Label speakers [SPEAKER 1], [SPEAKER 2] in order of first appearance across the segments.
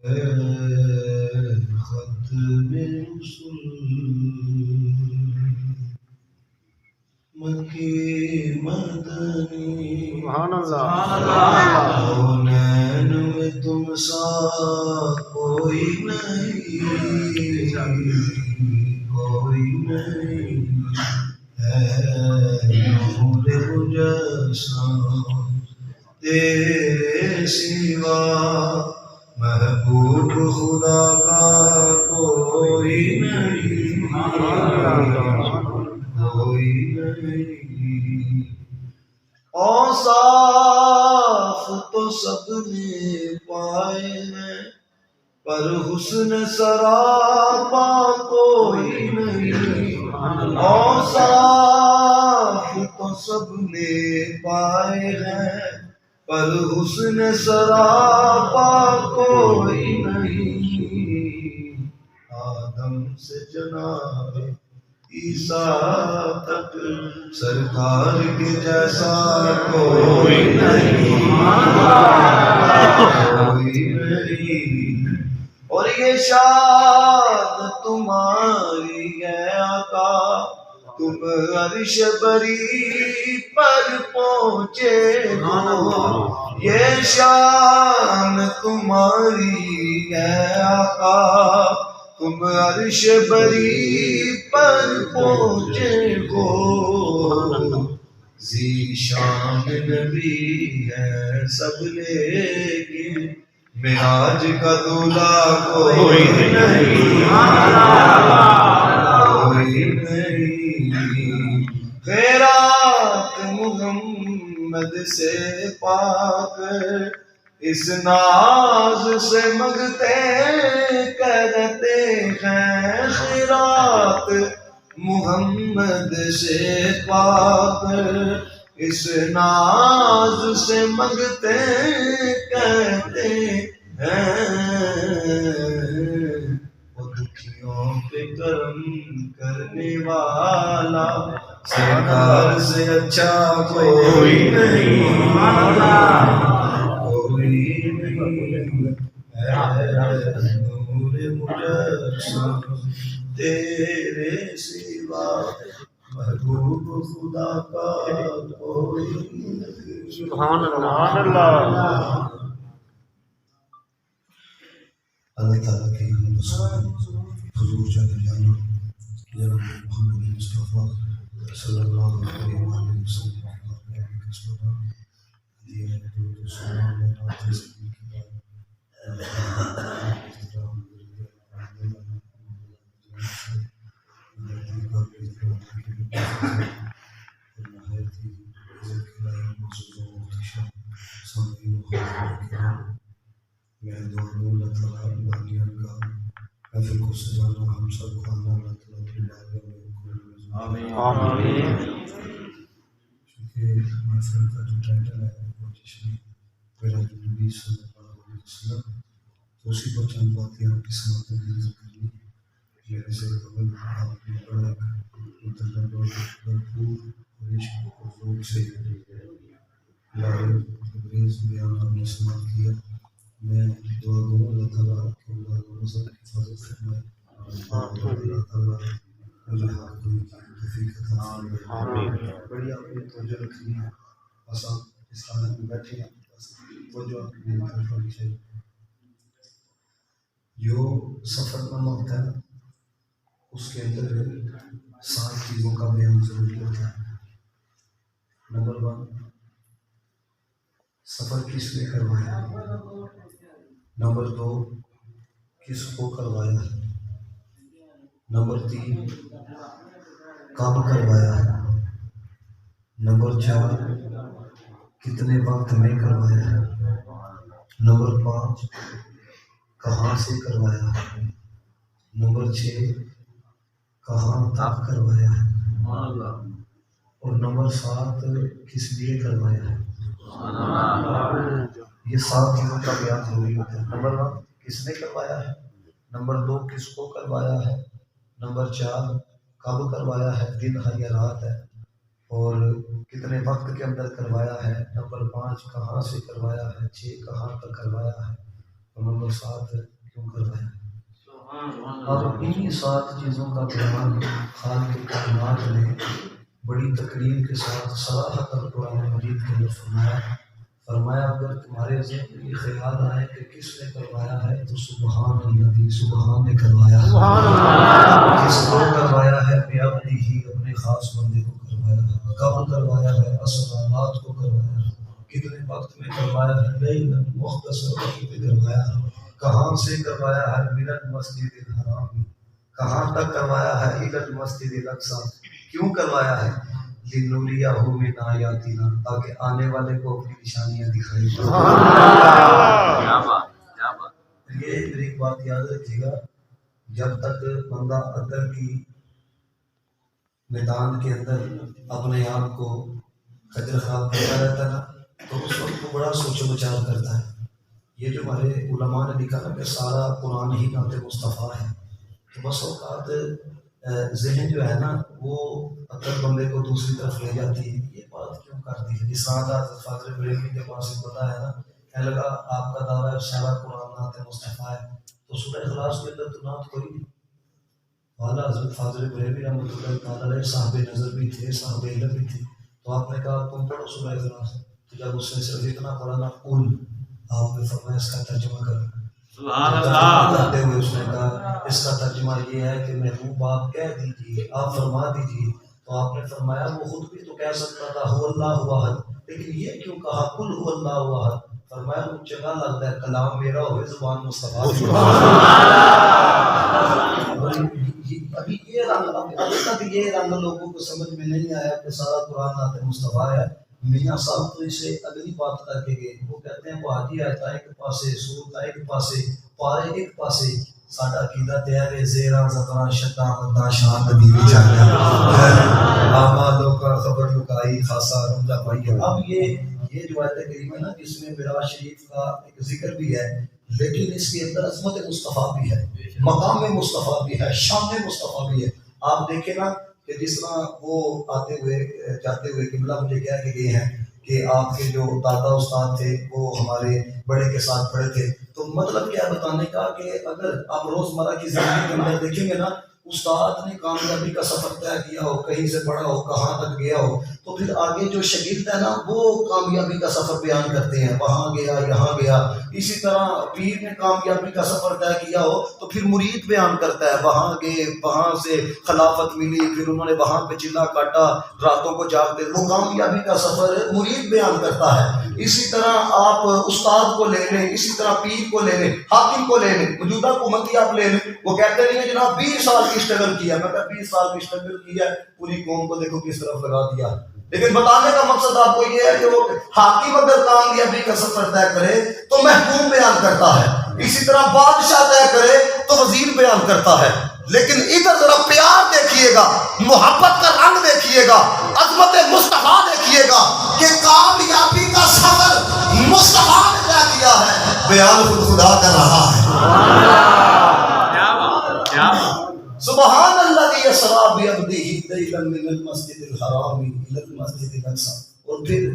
[SPEAKER 1] ختم رسل مکی مدنی
[SPEAKER 2] سبحان اللہ
[SPEAKER 1] کونین میں تم سا کوئی نہیں، کوئی نہیں ہے نور مجسم تیرے سوا، محبوب خدا کا کوئی نہیں، کوئی نہیں۔ اوصاف تو سب نے پائے ہیں، پر حسن سراپا کوئی نہیں۔ اوصاف تو سب نے پائے ہیں، پر حسن سراپا کوئی نہیں۔ آدم سے جناب عیسیٰ تک سرکار کے جیسا کوئی نہیں، کوئی نہیں۔ اور یہ شان تمہاری ہے آقا، تم عرش بری پر پہنچے ہو۔ یہ شان تمہاری ہے آقا، تم عرش بری پر پہنچے ہو۔ ذی شان نبی ہے سب لیکن معراج کا دولہا کوئی نہیں، کوئی نہیں۔ خیرات محمد سے پاک اس ناز سے مگتے کرتے ہیں، خیرات محمد سے پاک اس ناز سے مگتے کہتے ہیں۔ وہ دکھیوں پہ کرم کرنے والا سرکار سے اچھا کوئی نہیں، کوئی نہیں ہے نور مجسم تیرے سوا، محبوب خدا کا کوئی نہیں۔
[SPEAKER 2] سبحان اللہ۔
[SPEAKER 1] اللہ تعالیٰ کی حمد و ثنا حضور جل جلالہ جناب محمد مصطفیٰ صلی اللہ علیہ وآلہ وسلم میں دعا دوں اللہ تعالیٰ باقیان کا محفل کو سجانا ہم سب کو اللہ تعالیٰ کی بارگاہ میں
[SPEAKER 2] آمین۔
[SPEAKER 1] چونکہ محفل کا جو ٹائٹل ہے وہ جشن میلاد النبی صلی اللہ علیہ وسلم، تو اسی پر چند باتیں آپ کی سماعت میں ذکر کرنی۔ میرے سے قبل آپ نے بڑا متعلق اور بھرپور اور عشق اور ذوق سے تبریز بیان آپ نے سماعت کیا۔ میں دعا کروں اللہ تعالیٰ کہ اللہ کی حفاظت فرمائے، اللہ تعالیٰ مجھے حق کی توفیق عطا فرمائے۔ بڑی آپ نے توجہ رکھنی ہے، بس آپ اس حالت میں بیٹھے ہیں، بس توجہ آپ کی میری طرف ہونی چاہیے۔ جو سفر نامہ ہوتا ہے اس کے اندر 7 چیزوں کا بیان ضروری ہوتا ہے۔ نمبر 1، سفر کس نے کروایا۔ نمبر 2، کس کو کروایا ہے۔ نمبر 3، کب کروایا ہے۔ نمبر 4، کتنے وقت میں کروایا ہے۔ نمبر 5، کہاں سے کروایا ہے۔ نمبر 6، کہاں تک کروایا ہے۔ اور نمبر 7، کس لیے کروایا ہے۔ یہ 7 چیزوں کا بیان ضروری ہوتا ہے۔ نمبر 1، کس نے کروایا ہے۔ نمبر 2، کس کو کروایا ہے۔ نمبر 4، کب کروایا ہے، دن ہے یا رات ہے، اور کتنے وقت کے اندر کروایا ہے۔ نمبر 5، کہاں سے کروایا ہے۔ 6، کہاں تک کروایا ہے۔ ہم لوگ ساتھ کیوں کر رہے ہیں؟ اور انہی 7 چیزوں کا بیان خالق کائنات نے بڑی تقریر کے ساتھ صراحت قرآن مجید کے اندر فرمایا اگر تمہارے ذہن میں یہ خیال آئے کہ کس نے کروایا ہے تو سبحان اللہ، سبحان نے کروایا ہے۔ کس کو کروایا ہے؟ بیابدی ہی، اپنے خاص بندے کو کروایا ہے۔ کب کروایا ہے؟ اسرارات کو کروایا ہے۔ کتنے وقت میں کروایا ہے؟ لیکن مختصر وقت میں کروایا ہے۔ کہاں سے کروایا ہے؟ من المسجد الحرام۔ کہاں تک کروایا ہے؟ الی المسجد الاقصی۔ کیوں کروایا ہے؟ لنوریہ من آیاتنا، تاکہ آنے والے کو اپنی نشانیاں دکھائی جائیں۔ یہ ایک بات یاد رکھیے گا، جب تک بندہ عدل کی میدان کے اندر اپنے آپ کو خجل خواب کرتا رہتا ہے نا، تو اس وقت کو بڑا سوچ و بچار کرتا ہے۔ یہ جو ہمارے علماء نے لکھا نا کہ سارا قرآن ہی نعت مصطفیٰ ہے، تو بس اوقات ذہن جو ہے نا وہ عقل بندے کو دوسری طرف لے جاتی ہے۔ یہ بات کیوں کرتی ہے؟ جس طرح فاضل بریلوی کے پاس پتا ہے نا، کہنے لگا آپ کا دعویٰ ہے سارا قرآن نعت مصطفیٰ ہے، تو سورہ اخلاص کے اندر تو نعت کوئی نہیں۔ والا حضرت فاضل بریلوی رحمۃ اللہ تعالیٰ علیہ صاحب نظر بھی تھے، صاحب علم بھی تھے، تو آپ نے کہا تم پڑھو سورہ اخلاص، تو جب اس نے صرف اتنا پڑھا نا قل، آپ نے فرمایا اس کا ترجمہ کرو۔
[SPEAKER 2] سبحان اللہ۔
[SPEAKER 1] کرتے ہوئے اس نے کہا اس کا ترجمہ یہ ہے کہ محبوب آپ کہہ دیجیے، آپ فرما دیجیے، تو آپ نے فرمایا وہ خود بھی تو کہہ سکتا تھا هو اللہ احد، لیکن یہ کیوں کہا قل هو اللہ احد؟ فرمایا وہ چنگا لگتا ہے کلام میرا ہوئے زبان مصطفیٰ کی۔ ابھی یہ رنگ ابھی تک یہ رنگ لوگوں کو سمجھ میں نہیں آیا کہ سارا قرآن نعت مصطفیٰ ہے۔ میاں صاحب تو اسے اگلی بات کر کے گئے، وہ کہتے ہیں وہ حاجی آتا ایک پاسے، سورت ایک پاسے، پارے ایک پاسے، ساڈا عقیدہ تیارے زیراں زبراں شداں مداں شان نبی جانا آما لوکاں خبر لکائی خاصا رمضہ پائی۔ اب یہ جو آیت کریمہ ہے نا، جس میں معراج شریف کا ایک ذکر بھی ہے، لیکن اس کے اندر عظمت مصطفیٰ بھی ہے، مقام مصطفیٰ بھی ہے، شان مصطفیٰ بھی ہے۔ آپ دیکھیں نا کہ جس طرح وہ آتے ہوئے جاتے ہوئے قبلہ مجھے کہہ کے گئے ہیں کہ آپ کے جو دادا استاد تھے وہ ہمارے بڑے کے ساتھ پڑھے تھے، تو مطلب کیا بتانے کا کہ اگر آپ روزمرہ کی زندگی کے اندر دیکھیں گے نا، استاد نے کامیابی کا سفر طے کیا ہو، کہیں سے پڑھا ہو، کہاں تک گیا ہو، تو پھر آگے جو شاگرد ہے نا وہ کامیابی کا سفر بیان کرتے ہیں، وہاں گیا یہاں گیا۔ اسی طرح پیر نے کامیابی کا سفر طے کیا ہو تو پھر مرید بیان کرتا ہے، وہاں گئے، وہاں سے خلافت ملی، پھر انہوں نے وہاں پہ چلا کاٹا، راتوں کو جاگتے، وہ کامیابی کا سفر مرید بیان کرتا ہے۔ اسی طرح آپ استاد کو لے لیں، اسی طرح پیر کو لے لیں، حاکم کو لے لیں، موجودہ حکومتی آپ لے لیں، وہ کہتے نہیں ہیں جناب 20 سال کی اسٹرگل کیا، میں کہا 20 سال کی اسٹرگل کیا، پوری قوم کو دیکھو کس طرف لگا دیا۔ لیکن بتانے کا مقصد آپ کو یہ ہے کہ وہ حاکم اگر کامیابی کا سفر طے کرے تو محکوم بیان کرتا ہے، اسی طرح بادشاہ طے کرے تو وزیر بیان کرتا ہے۔ لیکن ادھر ذرا پیار دیکھیے گا، محبت کا رنگ دیکھیے گا، عظمت مصطفیٰ دیکھیے گا کہ کامیابی کا سفر مصطفیٰ نے طے کیا ہے، بیان خود خدا کر رہا ہے۔ سبحان الذی اسریٰ بعبدہ لیلا من المسجد الحرام الی المسجد الاقصی۔ اور پھر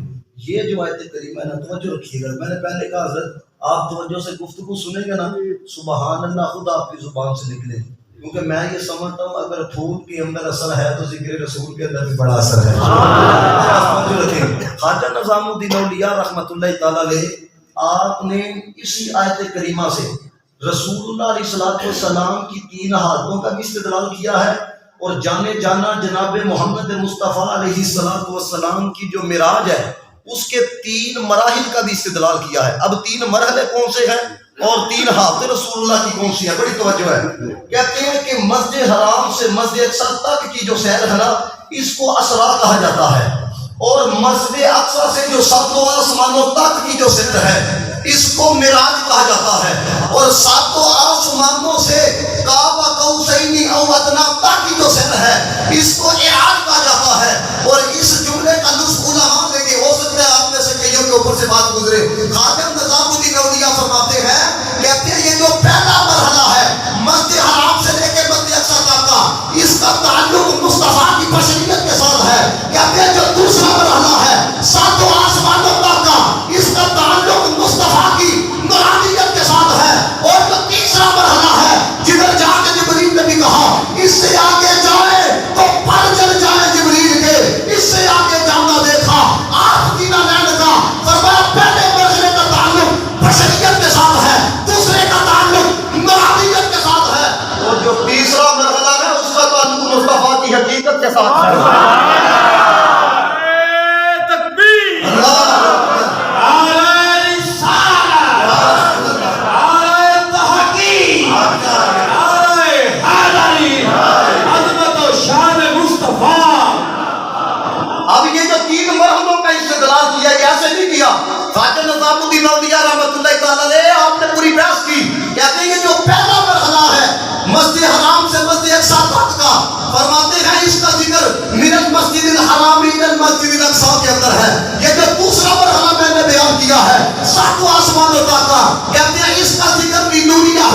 [SPEAKER 1] یہ جو آیت کریمہ ہے نا، توجہ رکھیے گا، میں نے پہلے کہا حضرت آپ توجہ سے گفتگو سنیں گے نا، سبحان اللہ خود آپ کی زبان سے نکلے، کیونکہ میں یہ سمجھتا ہوں اگر پھول کے اندر اثر ہے تو ذکر رسول کے اندر بھی بڑا اثر ہے۔ توجہ رکھیں، خواجہ نظام الدین اولیاء رحمۃ اللہ تعالیٰ علیہ، آپ نے اسی آیت کریمہ سے رسول اللہ علیہ السلام کی 3 حالتوں کا بھی استدلال کیا ہے، اور جانے جانا جناب محمد مصطفیٰ علیہ السلام کی جو معراج ہے اس کے 3 مراحل کا بھی استدلال کیا ہے۔ اب 3 مرحلے کون سے ہیں اور 3 حالتیں رسول اللہ کی کون سی ہیں؟ بڑی توجہ ہے۔ کہتے ہیں کہ مسجد حرام سے مسجد اقصی تک کی جو سیر ہے نا، اس کو اسرا کہا جاتا ہے، اور مسجد اقصی سے جو 7 آسمانوں تک کی جو سیر ہے اس کو معراج کہا جاتا ہے، اور 7 آسمانوں سے قاب قوسین او ادنی تک کی جو سیر ہے اس کو اعراج کہا جاتا ہے۔ اور اس جملے کا لطف علماء لے کے، ہو سکتا ہے آپ میں سے کئیوں کے اوپر سے بات گزرے، خواجہ نظام الدین اولیاء فرماتے ہیں، کہتے ہیں یہ جو پہلا مرحلہ ہے مسجد حرام سے لے کے مسجد اقصی تک کا، اس کا تعلق مصطفیٰ کی بشریت کے ساتھ ہے۔ کہتے ہیں جو دوسرا مرحلہ ہے 7 آسمانوں تک کا، اس کا تعلق مصطفیٰ کی نورانیت کے ساتھ ہے۔
[SPEAKER 2] تکبیر
[SPEAKER 3] اب یہ جو تین مرحلوں کا استدلال کیا یہ ایسے نہیں کیا خواجہ نظام الدین اولیاء رحمۃ اللہ تعالی علیہ آپ نے پوری بحث کی کہتے ہیں کہ جو پہلا مرحلہ ہے مسجد حرام سے مسجد اقصی تک کا فرماتے ہیں اس کا ذکر من المسجد الحرام الى المسجد الاقصی کے اندر ہے یہ جو دوسرا مرحلہ میں نے بیان کیا ہے ساتواں آسمانوں تک کا کہتے ہیں اس کا ذکر لنوریہ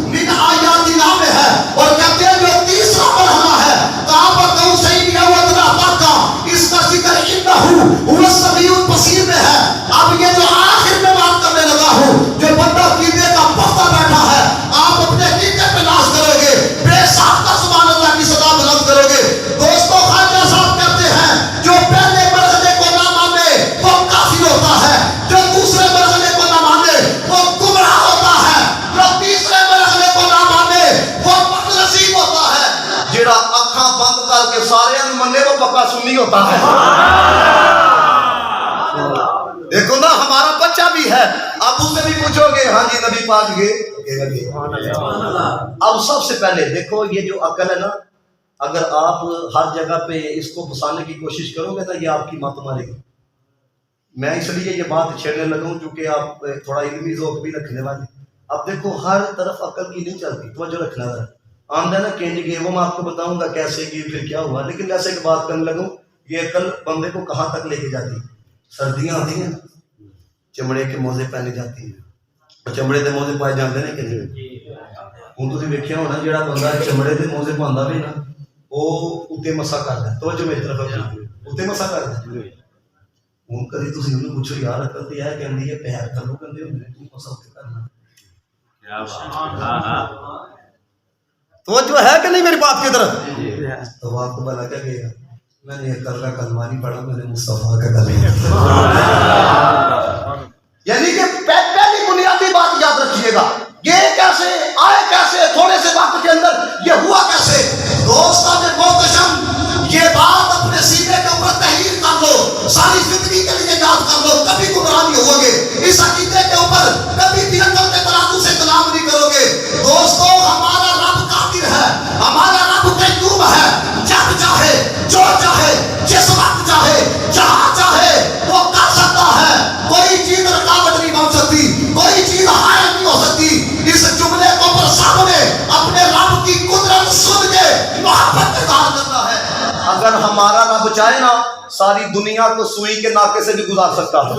[SPEAKER 3] من آیاتنا میں ہے اور کہتے ہیں جو تیسرا مرحلہ ہے کعبہ قوسین او ادنی تک کا اس کا ذکر انہو هو السمیع البصیر میں ہے اب یہ جو آخر میں بات کرنے لگا ہوں جو بندہ قیدے کا پختہ بیٹھا ہے آپ اپنے قیدے پہ ناز کرو گے بے ساختہ سبحان اللہ کی صدا بلند کرو گے دوستو خواجہ صاحب کہتے ہیں جو پہلے مرحلے کو نہ مانے وہ کافر ہوتا ہے جو دوسرے مرحلے کو نہ مانے وہ گمراہ ہوتا ہے جو تیسرے مرحلے کو نہ مانے وہ بدنصیب ہوتا ہے جڑا اکھاں بند کر کے سارے منے وہ پکا سنی ہوتا ہے دیکھو نا ہمارا بچہ بھی ہے آپ اس سے بھی پوچھو گے ہاں جی نبی پاک گئے اب سب سے پہلے دیکھو یہ جو عقل ہے نا اگر آپ ہر جگہ پہ اس کو بسانے کی کوشش کرو گے تو یہ آپ کی مات مارے گی میں اس لیے یہ بات چھیڑنے لگا ہوں کیونکہ آپ تھوڑا علمی ذوق بھی رکھنے والے اب دیکھو ہر طرف عقل کی نہیں چلتی توجہ رکھنا ذرا آمدہ نا کینج گئے وہ میں آپ کو بتاؤں گا کیسے کی پھر کیا ہوا لیکن ایسے ایک بات کرنے لگوں یہ عقل بندے کو کہاں تک لے کے جاتی سردیاں آتی ہیں چمڑے کے موزے پہنے جاتی ہیں چمڑے دے موزے پائے جاندے نے کہ نہیں ہوں تسی ویکھیا ہونا جڑا بندہ چمڑے دے موزے پاندا بھی نا او اوتے مسا کردا ہے توجہ میری طرف اوتے مسا کردا ہے ہوں کدی تسی انہوں پوچھو یار عقل تے ہے کہندی ہے پیر کلو کہندے ہوندے تو مسا اوتے کرنا
[SPEAKER 2] کیا بات ہاں ہاں
[SPEAKER 3] توجہ ہے کہ نہیں میری بات کی طرف تو آپ کو بلا کیا گیا میں نے عقل کا کلمہ نہیں پڑھا میں نے مصطفیٰ کا کلمہ یعنی کہ پہلی بنیادی بات یاد رکھیے گا یہ کیسے آئے کیسے تھوڑے سے وقت کے اندر یہ ہوا کیسے دوستان محتشم یہ بات اپنے سینے کے اوپر تحریر کر لو ساری زندگی کے لیے یاد کر لو کبھی گمراہ نہیں ہوگے اس عقیدے کے اوپر کبھی بھی عقل کے ترازو سے کلام نہیں کرو گے دوستو ہمارا رب قادر ہے ہمارا رب قیوم ہے جب چاہے جو چاہے جس وقت چاہے جہاں چاہے وہ کر سکتا ہے کوئی چیز رکاوٹ نہیں بن سکتی کوئی چیز حائل نہیں ہو سکتی اس جملے کو پر سامنے اپنے رب کی قدرت سن کے محبت اظہار کرنا ہے اگر ہمارا رب چاہے نا ساری دنیا کو سوئی کے ناکے سے بھی گزار سکتا ہے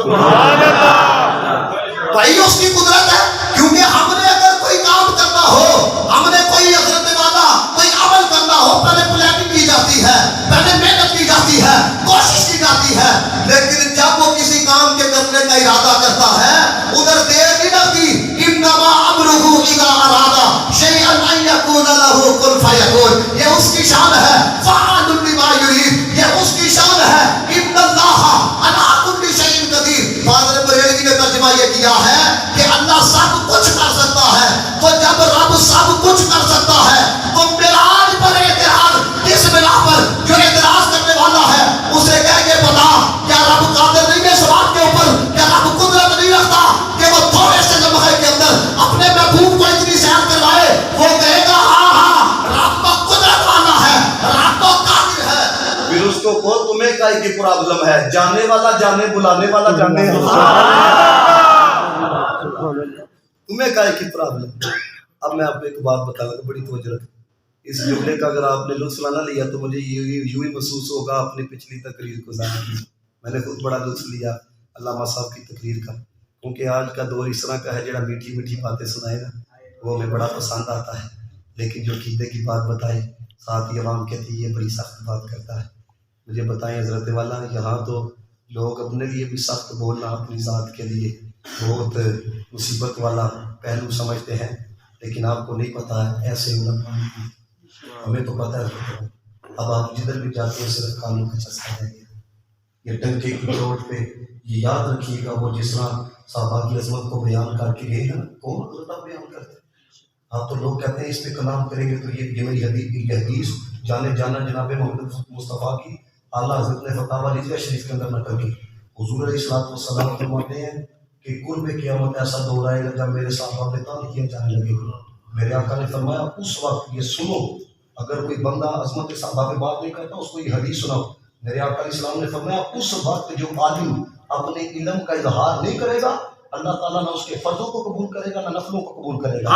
[SPEAKER 3] بھائی اس کی قدرت ہے کیونکہ ہم نے اگر کوئی کام کرنا ہو ہم نے کوئی حضرت والا کوئی عمل کرنا ہو پہلے پلاننگ کی جاتی ہے پہلے محنت کی جاتی ہے کوشش کی جاتی ہے لیکن جب وہ کسی کام کے کرنے کا ارادہ کرتا ہے ادھر دیر نہیں لگتی انما امرہ اذا اراد شیئا ان یکون لہ کن فیکون یہ اس کی شان ہے فعال لما یرید یہ اس کی شان ہے ان اللہ علی کل شیء قدیر فاضل بریلوی نے ترجمہ یہ کیا ہے کہ اللہ سب کچھ کر سکتا ہے تو جب رب سب کچھ کر سکتا ہے تو معراج پر اعتراض اس بنا پر جو اعتراض کرنے والا ہے اسے کہہ کے بتا کیا رب قادر نہیں ہے اس بات کے اوپر کیا رب قدرت نہیں رکھتا کہ وہ تھوڑے سے لمحے کے اندر اپنے محبوب کو اتنی سیر کروائے وہ کہے گا ہاں ہاں رب تو قدرت والا ہے رب تو قادر ہے پھر اس کو کہو تمہیں کائی کی پرابلم ہے جانے والا جانے بلانے والا جانے تمہیں کائی کی پرابلم اب میں آپ کو ایک بات بتا لوں بڑی توجہ رکھ اس جملے کا اگر آپ نے لطف نہ لیا تو مجھے یوں ہی محسوس ہوگا اپنی پچھلی تقریر کو ظاہر کی میں نے خود بڑا لطف لیا علامہ صاحب کی تقریر کا کیونکہ آج کا دور اس طرح کا ہے جڑا میٹھی میٹھی باتیں سنائے گا وہ ہمیں بڑا پسند آتا ہے لیکن جو عقیدے کی بات بتائے ساتھ ہی عوام کہتی ہے یہ بڑی سخت بات کرتا ہے مجھے بتائیں حضرت والا یہاں تو لوگ اپنے لیے بھی سخت بولنا اپنی ذات کے لیے بہت مصیبت والا پہلو سمجھتے ہیں لیکن آپ کو نہیں پتہ ہے ایسے علماء ہمیں تو پتہ ہے اب آپ جدھر بھی جاتے ہیں صرف قانون کا چسکا رہ گیا یہ ڈنکے کی چوٹ پہ یہ یاد رکھیے گا وہ جس طرح صحابہ کی عظمت کو بیان کر کے گئے ہیں کون حضرت بیان کرتے ہیں آپ تو لوگ کہتے ہیں اس پہ کلام کریں گے تو یہ میری حدیث جانے جانا جناب محمد مصطفیٰ کی اعلیٰ حضرت نے فتاوی لیجیے شریف کے اندر نقل کی. حضور علیہ السلام فرماتے ہیں کہ قرب قیامت ایسا دور آئے گا جب میرے صحابہ پہ تان کیا جانے لگے گا. میرے آقا نے فرمایا اس وقت یہ سنو، اگر کوئی بندہ عظمت صحابہ پہ بات نہیں کرتا اس کو یہ حدیث سناؤ. میرے آقا علیہ السلام نے فرمایا اس وقت جو عالم اپنے علم کا اظہار نہیں کرے گا اللہ تعالیٰ نہ اس کے فرضوں کو قبول کرے گا نہ نفلوں کو قبول کرے گا.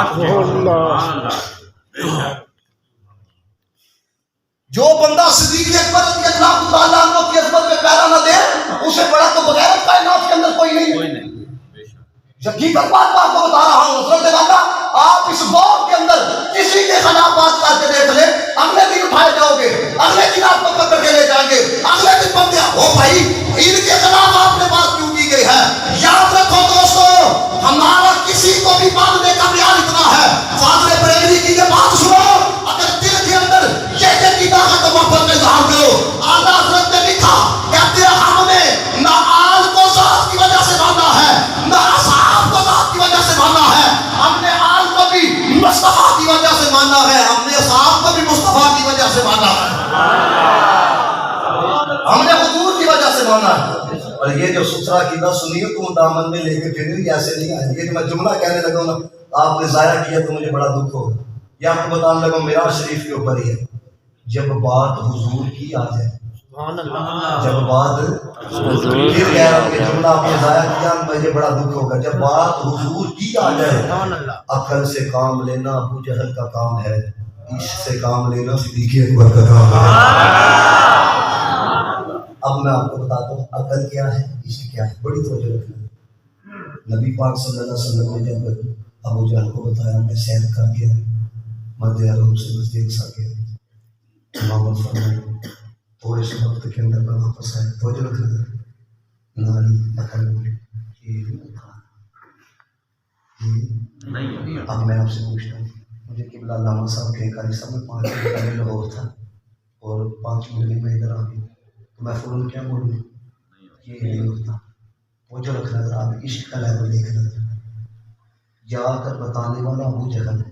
[SPEAKER 3] جو بندہ صدیق اکبر رضی اللہ تعالیٰ عنہ کی عظمت پہ پیرا نہ دے اسے بڑا تو بغیر کائنات کے اندر کوئی نہیں. حقیقت بات آپ کو بتا رہا ہوں حضرت والا، آپ اس دور کے اندر کسی کے خلاف بات کر کے دیکھ لیں، اگلے دن اٹھائے جاؤ گے، اگلے دن آپ کو پکڑ کے لے جائیں گے، اگلے دن بندے ہو بھائی ان کے خلاف آپ نے بات کیوں کی گئی ہے. یاد رکھو دوستو، ہمارا کسی کو بھی ماننے کا خیال اتنا ہے. فاضل بریلوی کی یہ بات سنو، اگر دل کے اندر یہ عقیدہ ہے تو محبت میں اظہار کرو. اعلیٰ حضرت نے لکھا کہتے ہیں ہم نے نہ آل کو ذات کی وجہ سے مانا ہے نہ اصحاب کو ذات کی وجہ سے مانا ہے. ہم نے آل کو بھی مصطفیٰ کی وجہ سے مانا ہے، ہم نے اصحاب کو بھی مصطفیٰ کی وجہ سے مانا ہے، ہم نے حضور کی وجہ سے مانا ہے. اور یہ جو ستھرا عقیدہ سنی ہو تم دامن میں لے کے پھرے ایسے نہیں آئے. یہ جو میں جملہ کہنے لگا ہوں نا آپ نے ضائع کیا تو مجھے بڑا دکھ ہوگا. یہ آپ کو بتانے لگا معراج شریف کے اوپر ہی ہے. جب بات حضور کی آ جائے، جب بات پھر کہہ رہا ہوں کہ جملہ آپ نے ضائع کیا مجھے بڑا دکھ ہوگا. جب بات حضور کی آ جائے عقل سے کام لینا ابو جہل کا کام ہے، عشق سے کام لینا صدیق اکبر کا کام ہے. اب میں آپ کو بتاتا ہوں عقل کیا ہے عشق کیا ہے. بڑی توجہ رکھنا. نبی پاک صلی اللہ علیہ وسلم نے جب ابو جہل کو بتایا میں سیر کر کے مد حرم سے نزدیک سا گیا، امام فرمائے تھوڑے سے وقت کے اندر میں واپس آئے. توجہ رکھنا. ناری عقل یہ اب میں آپ سے پوچھتا ہوں، مجھے قبلہ علامہ صاحب کے قاری صاحب میں 5 منٹ پہلے لاہور تھا اور 5 منٹ میں ادھر آ گئی تو میں فوراً کیا بولوں؟ یہ نہیں ہوتا. توجہ رکھنا ذرا. آپ عشق کا لیول دیکھنا. جا کر بتانے والا ابو جہل ہے،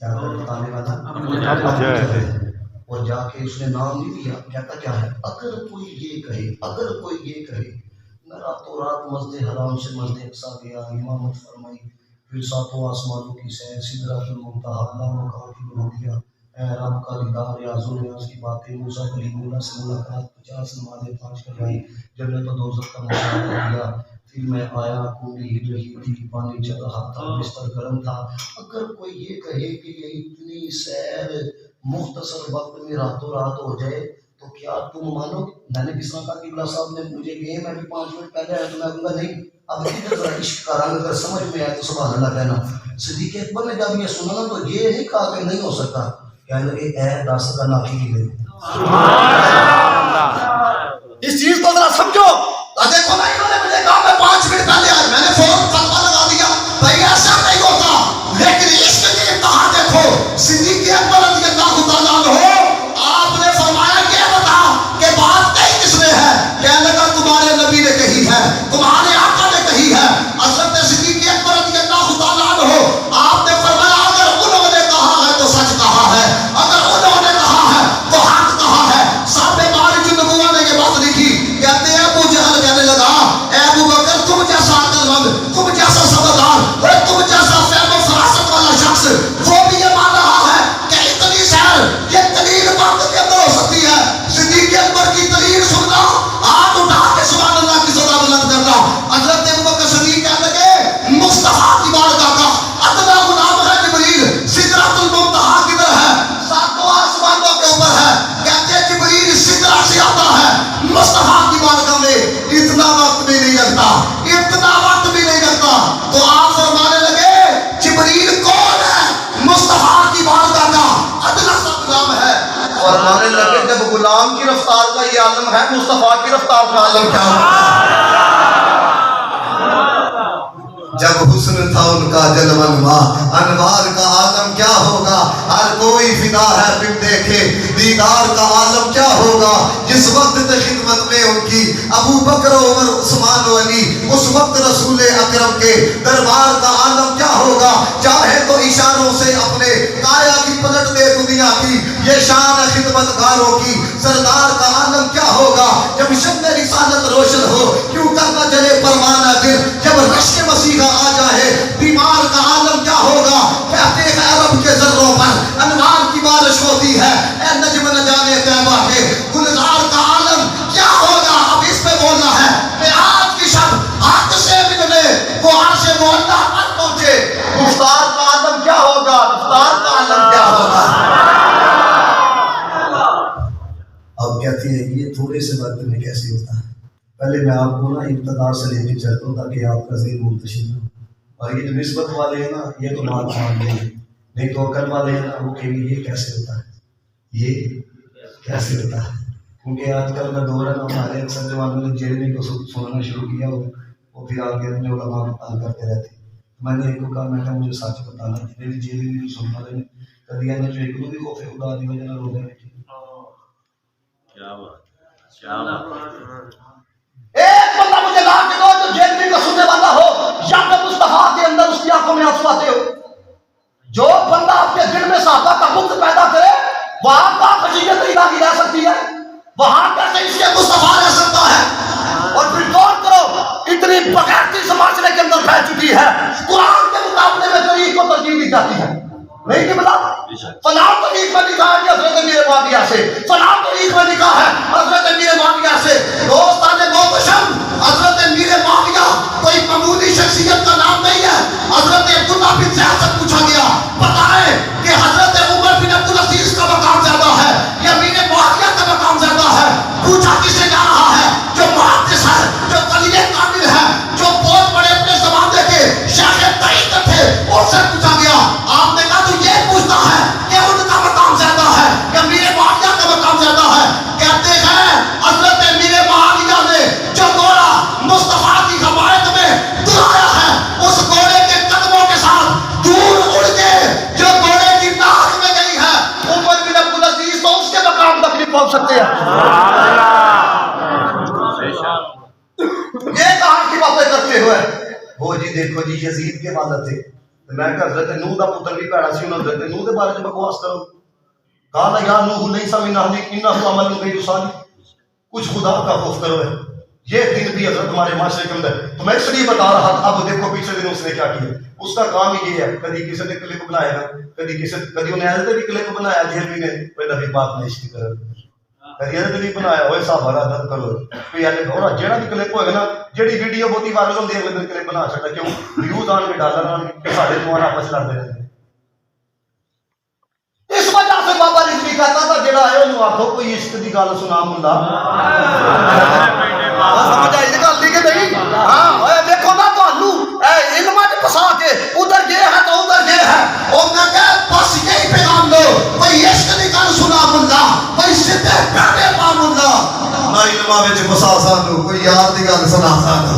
[SPEAKER 3] جا کر بتانے والا ابو جہل ہے، اور جا کے اس نے نام نہیں دیا. کہتا کیا ہے؟ اگر کوئی یہ کہے، اگر کوئی یہ کہے میں راتوں رات مسجد حرام سے مسجد اقصی گیا، امامت فرمائی، پھر ساتوں آسمانوں کی سیر، سدرۃ المنتہا، اعلیٰ مقام کی بلندیاں، اے رب کا دیدار، ریاض الریاض کی باتیں، موسیٰ کلیم اللہ سے ملاقات، 50 نمازیں 5 کروائی، جنت و دوزخ کا مشاہدہ کیا. پھر میں آیا، کوڑی ہل رہی تھی، پانی چل رہا تھا، بستر گرم تھا. اگر کوئی یہ کہے کہ یہ اتنی سیر مختصر وقت میں راتوں رات ہو جائے تو کیا تم مانو؟ میں نے کس طرح کہا کہ قبلہ صاحب نے مجھے کہے میں بھی 5 منٹ پہلے آیا تو میں کہوں گا نہیں. اب ادھر ذرا عشق کا رنگ اگر سمجھ میں آئے تو سبحان اللہ کہنا. صدیق اکبر نے جب یہ سنا نا تو یہ نہیں کہا کہ نہیں ہو سکتا، کہنے لگے اے 10 کا ناکی کی گئی. اس چیز کو ذرا سمجھو. دیکھو نا انہوں نے مجھے کہا میں 5 منٹ پہلے آیا، میں نے فوراً فتویٰ لگا دیا بھائی ایسا نہیں ہوتا. لیکن عشق کی انتہا دیکھو. صدیق اکبر رضی اللہ تعالیٰ عنہ آپ نے فرمایا کہ بتا کہ بات کہی کس نے ہے؟ کہنے لگا تمہارے نبی نے کہی ہے، تمہارے آقا نے کہی ہے. حضرت صدیق اکبر رضی اللہ تعالیٰ عنہ آپ نے فرمایا اگر انہوں نے کہا ہے تو سچ کہا ہے، اگر انہوں نے کہا ہے تو حق کہا ہے. صاحب معارج النبوہ نے یہ بات لکھی، کہتے ہیں ابو جہل کہنے لگا اے ابو بکر تم جیسا عقل مند، تم جیسا سمجھدار اور تم جیسا فہم و فراست والا شخص وہ بھی یہ مان رہا ہے کہ اتنی سیر یہ دلیل وقت کے اندر ہو سکتی ہے. صدیق اکبر کی دلیل سننا، ہاتھ اٹھا کے سبحان اللہ کی صدا بلند کرنا. حضرت ابو بکر صدیق کہنے لگے مصطفیٰ کی بارگاہ کا ادنا غلام ہے جبریل، سدرۃ المنتہا کدھر ہے؟ 7 آسمانوں کے اوپر ہے. کہتے ہیں جبریل سدرہ سے آتا ہے مصطفیٰ کی بارگاہ میں، اتنا وقت بھی نہیں لگتا، اتنا وقت بھی نہیں لگتا. تو آپ فرمانے لگے جبریل کون ہے؟ مصطفیٰ کی بارگاہ کا ادنا سا غلام ہے. فرمانے لگے جب غلام کی رفتار کا یہ عالم ہے مصطفیٰ کی رفتار کا عالم کیا ہوگا؟ جب حسن تھا ان کا جلوہ نما، انوار کا عالم کیا ہوگا؟ ہر کوئی فدا ہے پھر دیکھے دیدار کا عالم کیا ہوگا؟ جس وقت تھے خدمت میں ان کی ابو بکر عمر عثمان و علی، اس وقت رسول اکرم کے دربار کا عالم کیا ہوگا؟ چاہے تو اشاروں سے اپنے کایا کی پلٹ دے دنیا دنیا کی یہ شان ہے خدمتگاروں کی. سردار کا عالم کیا ہوگا جب شب رسالت روشن ہو, کیوں کرنا چلے پروانہ گر, جب رشک مسیحا آ جائے. بیمار کا عالم کیا ہوگا, کہتے ہیں عرب کے ذروں پر انوار کی بارش ہوتی ہے. اے نجم نہ جانے طیبہ کے گلزار کا عالم کیا ہوگا. اب اس پہ بولنا ہے کہ آج کی شب حق سے ملنے وہ عرش معلا پر پہنچے. گفتار کا عالم کیا ہوگا, گفتار کا عالم کیا ہوگا.
[SPEAKER 1] اب کہتی ہے یہ تھوڑے سے وقت میں کیسے ہوتا ہے. پہلے میں آپ کو نا ابتدا سے لے کے چلتا ہوں تاکہ آپ کا ذہن منتشر ہو. اور یہ جو نسبت والے ہیں نا یہ تو بات مان لیں گے, نہیں تو عقل والے ہیں نا وہ کہیں گے یہ کیسے ہوتا ہے, یہ کیسے ہوتا ہے. کیونکہ آج کل کا دور ہے نا, ہمارے اکثر جوانوں نے جیلمی کو سننا شروع کیا ہو, وہ پھر آگے اپنے علماء مطالع کرتے رہتے. میں نے ایک کو کہا, میں کہا مجھے سچ بتانا جتنے بھی جیلمی سننا رہے کبھی آنے جو ایک بھی خوف خدا دی وجہ رو گئے.
[SPEAKER 2] کیا بات, کیا بات.
[SPEAKER 3] ایک بندہ مجھے لا کے دو جو جیلمی کا سننے والا ہو, یا کہ مصطفیٰ کے اندر اس کی آنکھوں میں آنسو آتے ہو. جو بندہ اپنے دل میں صحابہ کا بغض پیدا کرے وہاں کا خشیت الہی رہ سکتی ہے, وہاں کیسے اس کے مصطفیٰ رہ سکتا ہے. اور پھر غور کرو اتنی بغیرتی معاشرے کے اندر پھیل چکی ہے, قرآن کے مقابلے میں طریق کو ترجیح دی جاتی ہے. نہیں کہ بلا فلاں طریق میں نکاح ہے حضرت میر معاویہ سے, فلاں طریق میں نکاح ہے حضرت میر معاویہ سے. دوستان محتشم, حضرت میر معاویہ کوئی معمولی شخصیت کا نام نہیں ہے. حضرت عبداللہ بن زید سے پوچھا گیا بتائیں کہ حضرت عمر بن عبدالعزیز کا مقام زیادہ ہے یا میر معاویہ کا مقام زیادہ ہے. پوچھا کسے جا رہا ہے, جو محدث ہے, جو ولی کامل ہے, جو بہت بڑے اپنے زمانے کے شیخ طریقت تھے, ان سے پوچھا گیا. آپ نے کہا تو یہ پوچھتا ہے کہ ان کا مقام زیادہ ہے یا میر معاویہ کا مقام زیادہ ہے. کہتے ہیں حضرت میر معاویہ نے جو گھوڑا مصطفیٰ کی حمایت میں دلایا ہے, اس گھوڑے کے قدموں کے ساتھ دور اڑ کے جو گھوڑے کی ناک میں گئی ہے, عمر بن عبدالعزیز تو اس کے مقام تک نہیں پہنچ سکتے ہیں. یہ کہاں کی باتیں کرتے ہوئے وہ جی دیکھو جی یزید کے والد تھے. میں کہ حضرت نوح دا پتر بھی پیڑا سی, انہوں حضرت نوح دے بارے میں بکواس کرو. کہا یا نوح لیس من اہلک انہ عمل غیر صالح, کچھ خدا کا خوف کرو ہے. یہ دن بھی حضرت ہمارے معاشرے کے اندر تو میں اس لیے بتا رہا تھا. اب دیکھو پیچھے دن اس نے کیا کیا, اس کا کام ہی یہ ہے کبھی کسی نے کلپ بنایا گا, کبھی انہیں ایسے بھی کلپ بنایا جہلوی نے کوئی نبی پاک نے عشق کرو, کبھی ایسے بھی بنایا ہوئے صاحب بڑا درد کرو. کوئی ایسے گھوڑا جیڑا بھی کلپ ہوئے گا نا, جیڑی ویڈیو بہت ہی وائرل ہوتی ہے اگلے دن کلپ بنا سکتا, کیوں ویوز آن کے ڈالر آن کے ساڑھے تمہارا آپس لڑتے رہتے. اس وجہ سے بابا رضوی کہتا تھا جیڑا ہے انہوں آکھو کوئی عشق دی گل سنا ملا. سمجھ آئی گل دی کہ نہیں؟ ہاں دیکھو نا تانوں علم وچ پھسا کے ادھر یہ ہے تو ادھر یہ ہے. او میں کہ بس یہی پیغام دو, کوئی عشق دی گل سنا ملا, کوئی سیدھے پیڑے پا ملا. نہ علم وچ پھسا سانو کوئی یار دی گل سنا سانو.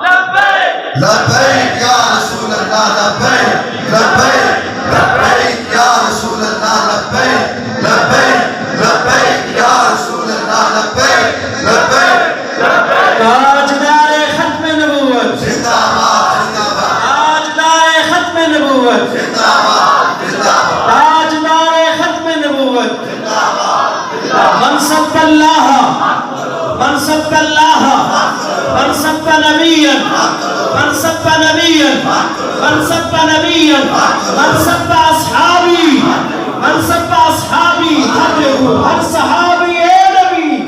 [SPEAKER 3] لبیک لبیک یا رسول اللہ, لبیک لبیک لبیک یا رسول اللہ, لبیک لبیک لبیک یا رسول اللہ, لبیک لبیک لبیک.
[SPEAKER 4] تاجدار ختم نبوت
[SPEAKER 3] زندہ باد زندہ باد,
[SPEAKER 4] تاجدار ختم نبوت
[SPEAKER 3] زندہ باد زندہ باد,
[SPEAKER 4] تاجدار ختم نبوت.
[SPEAKER 3] زندہ باد زندہ باد.
[SPEAKER 4] من سب اللہ, من سب اللہ, من سب نبیا, من سب نبیا, من سب نبیا, من سب اصحابی, من سب اصحابی, ہر صحابی اے نبی.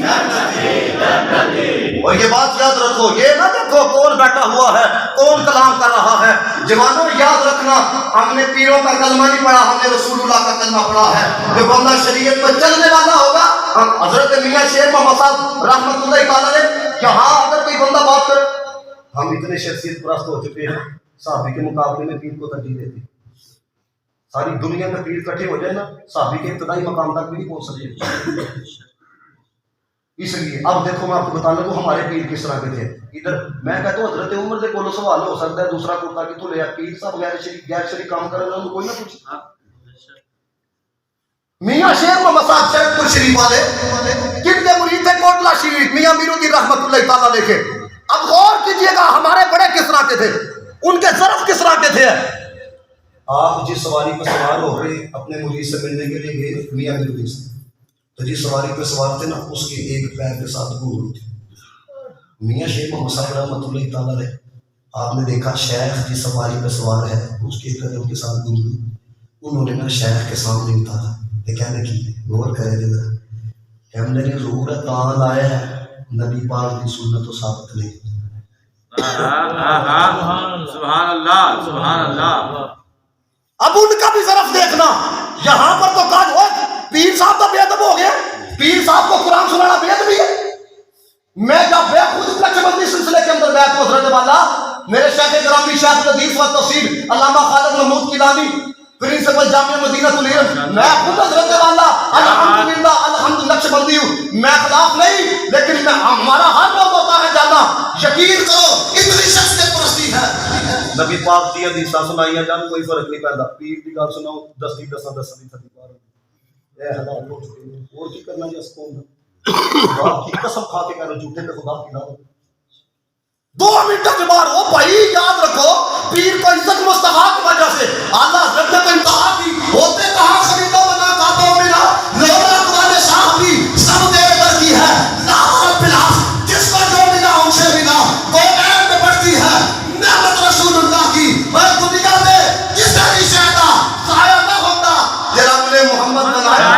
[SPEAKER 3] اور یہ بات یاد رکھو, یہ نہ دیکھو کون بیٹھا ہوا ہے, کون کلام کر رہا ہے. جوانوں یاد رکھنا, ہم نے پیروں کا کلمہ نہیں پڑھا, ہم نے رسول اللہ کا کلمہ پڑھا ہے. جو بندہ شریعت پر چلنے والا ہوگا, حضرت میاں شیر محمد صاحب رحمۃ اللہ تعالی علیہ, یہاں اگر کوئی بندہ بات کر, ہم اتنے شخصیت پرست ہو چکے ہیں, صحابی کے مقابلے میں پیر کو ترجیح دیتے. ساری دنیا میں پیر کٹھے ہو جائے نا, صحابی کے ابتدائی مقام تک بھی نہیں پہنچ سکے. اس لیے اب دیکھو میں آپ کو بتانا کو ہمارے پیر کس طرح کے تھے. ادھر میں کہتا ہوں حضرت عمر سے کولو سوال ہو سکتا ہے, دوسرا کرتا کہ تو لے پیر صاحب غیر شریک کام کر رہے ہیں, کوئی نہ پوچھے. میاں شیر محمد صاحب شیخ پور شریف والے کن کے مرید تھے؟ کوٹلا شریف میاں میر الدین رحمۃ اللہ تعالیٰ علیہ کے. اب غور کیجئے گا ہمارے بڑے کس طرح کے تھے, ان کے ظرف کس طرح کے تھے. آپ جس سواری پر سوار ہو کے اپنے مرید سے ملنے کے لیے گئے میاں کے مرید سے، تو جس سواری پہ سوار تھے نا اس کے ایک پیر کے ساتھ گھوڑ تھے. میاں شیخ محمد صاحب رحمۃ اللہ تعالیٰ علیہ، آپ نے دیکھا شیخ جس سواری پہ سوار ہے اس کے قدم کے ساتھ گھوڑ، انہوں نے نا شیخ کے سامنے اتارا. یہ کہنے کی غور کرے ذرا، ہم نے ضرور تان آیا ہے نبی پاک کی سنت و ثابت نہیں.
[SPEAKER 2] سبحان اللہ سبحان اللہ.
[SPEAKER 3] اب ان کا بھی ظرف دیکھنا. یہاں پر تو کاج ہو پیر صاحب تو بے ادب ہو گیا. پیر صاحب کو قرآن سنانا بے ادبی ہے. میں جب بے خود نقشبندی سلسلے کے اندر بیعت کو حضرت والا میرے شیخ گرامی شیخ الحدیث و تفسیر علامہ خالد محمود کیلانی پرنسپل جامعہ مدینہ العلم، میں خود حضرت والا الحمدللہ الحمد نقشبندی ہوں. میں خلاف نہیں، لیکن میں ہمارا ہر روز ہوتا ہے جانا. یقین کرو اتنی شخص سے پرستی ہے. نبی پاک دی حدیثاں سنائیاں جان کوئی فرق نہیں پیندا. پیر دی گل سناؤ دستی دساں دساں دی تھدی پار اے حالات ہو چکے ہیں. اور کی کرنا جس قوم خدا کی قسم کھا کے کہہ رہا جھوٹے پہ خدا کی نام. 2 منٹ کے بعد ہو بھائی یاد رکھو پیر کو عزت مستحق کی وجہ سے اعلیٰ حضرت نے انتہا کی. ہوتے کہاں خریدو بنا کاتوں ملا لولا قرآن شاہ بھی سب تیرے در کی ہے. لا رب العالمین جس کو جو ملا ان سے ملا کوئی میں بڑھتی ہے نعمت رسول اللہ کی. میں دنیا میں جس طرح شہدا ضائع نہ ہوتا تیرا ملے محمد بنایا.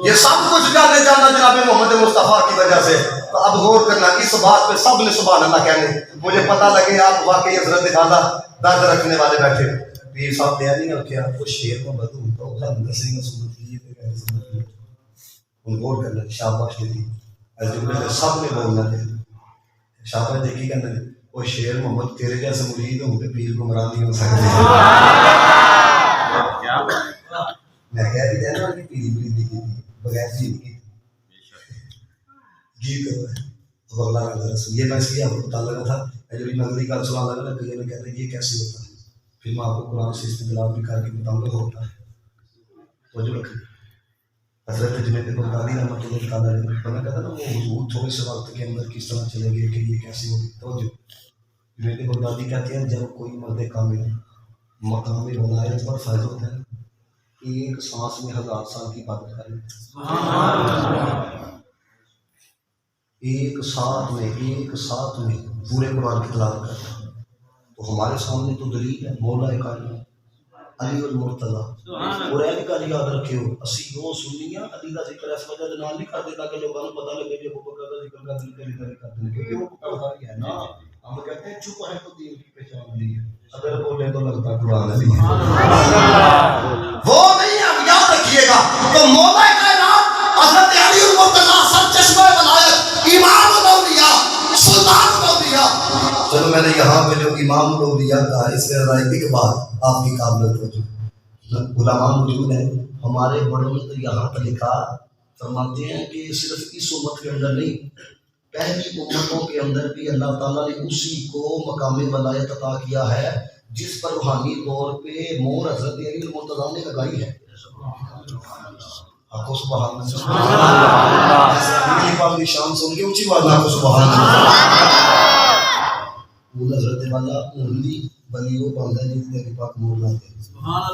[SPEAKER 3] یہ سب کچھ جانے جانا جناب محمد مصطفیٰ کی وجہ سے. تو اب غور کرنا اس بات پہ سب نے سبحان اللہ کہنے. مجھے پتہ لگے آپ واقعی حضرت والا درد رکھنے والے بیٹھے. پیر صاحب نے نہیں رکھا وہ شیر کو بدو تو نسیں سنت کی ان غور کرنا شاباش دی سب نے بولنا تھے. شاباش دیکھی کہنا وہ شیر محمد تیرے جیسے مرید ہوں گے پیر کو مراد نہیں ہو سکتے. میں کہہ بھی دینا کہ پیری مریدی کی تھی بغیر جیت کی جیت کرو ہے. اب اگلا رسول یہ میں اس لیے آپ کو پتا لگا تھا جب میں اگلی کل سنا لگا نا کئی نے کہتے ہیں یہ کیسے ہوتا ہے. پھر میں آپ کو قرآن سے استدلال بھی کر کے بتاؤں گا ہوتا ہے. توجہ رکھیں. حضرت جنید بغدادی رحمۃ اللہ تعالیٰ علیہ نے کہا نا وہ حضور تھوڑے سے وقت کے اندر کس طرح چلے گئے کہ یہ کیسے ہوگی. توجہ جنید بغدادی کہتے ہیں جب کوئی مرد کامل مقام ولایت پر فائز ہوتا ہے ایک سانس میں 1000 سال کی عبادت کریں. ایک ساتھ میں پورے قرآن کی تلاوت کریں. تو ہمارے سامنے تو دلیل ہے مولا کاری علی المرتضیٰ قرآن کا یاد رکھے ہو. اسی وہ سنیاں علی کا ذکر اس وجہ سے نام نہیں کرتے تاکہ لوگوں کو پتہ لگے کہ ابو بکر کا ذکر کا دل کرتے ہیں کیونکہ وہ پکڑ ہے نا. ہم کہتے ہیں چپ ہے تو دین کی پہچان نہیں ہے. اگر بولے تو لگتا قرآن نہیں ہے. وہ نہیں ہے. اب یاد رکھیے گا تو مولا کائنات حضرت علی المرتضیٰ سر چشمہ ولایت امام الاولیاء سلطان الاولیاء. چلو میں نے یہاں پہ جو امام الاولیاء کہا اس کے ادائیگی کے بعد آپ کی قابلیت ہو چکی علماء موجود ہیں ہمارے بڑوں نے تو یہاں پہ لکھا فرماتے ہیں کہ صرف اس امت کے اندر نہیں پہلی امتوں کے اندر بھی اللہ تعالیٰ نے اسی کو مقام ولایت عطا کیا ہے جس پر روحانی طور پہ مور حضرت علی المرتضیٰ نے لگائی ہے. آپ کو سبحان اللہ پاک کی شان سن کے اونچی بات. آپ کو سبحان اللہ. وہ حضرت والا اونلی بلیوں باندھا جس نے پاک مور نہ دے.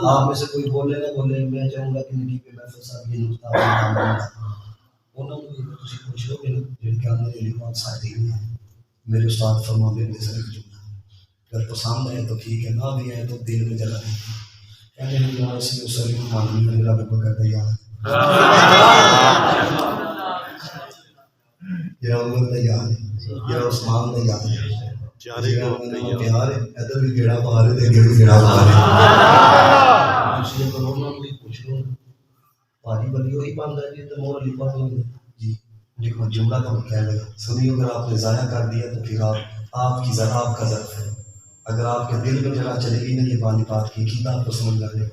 [SPEAKER 3] آپ میں سے کوئی بولے نہ بولے میں چاہوں گا کہ نبی کے محفل صاحب یہ نقطہ انہوں نے تسی پوچھ لو کہ جن کے اندر علی پاک ساتھی ہیں میرے استاد فرما دے سر ایک جملہ اگر پسند آئے تو ٹھیک ہے نہ بھی آئے تو دل میں جلا دیں. کہنے لگے یار اس لیے اس سر کو ماننی میں میرا بکر کر دیا یا عمر دا یاد ہے یا عثمان دا یاد ہے پیار ہے ادھر بھی گیڑا پا رہے ادھر بھی گیڑا پا رہے. اس لیے کرونا بھی پوچھ لو پاری بلی وہی باندھا ہے تو مور علی پاک نے جی دیکھو جملہ کا کہنے لگا سنی اگر آپ نے ضائع کر دیا تو پھر آپ کی ذرا آپ کا ظرف ہے. اگر آپ کے دل میں جگہ چلے گی نا یہ بانی بات کی کیتا آپ کو سمجھ لگے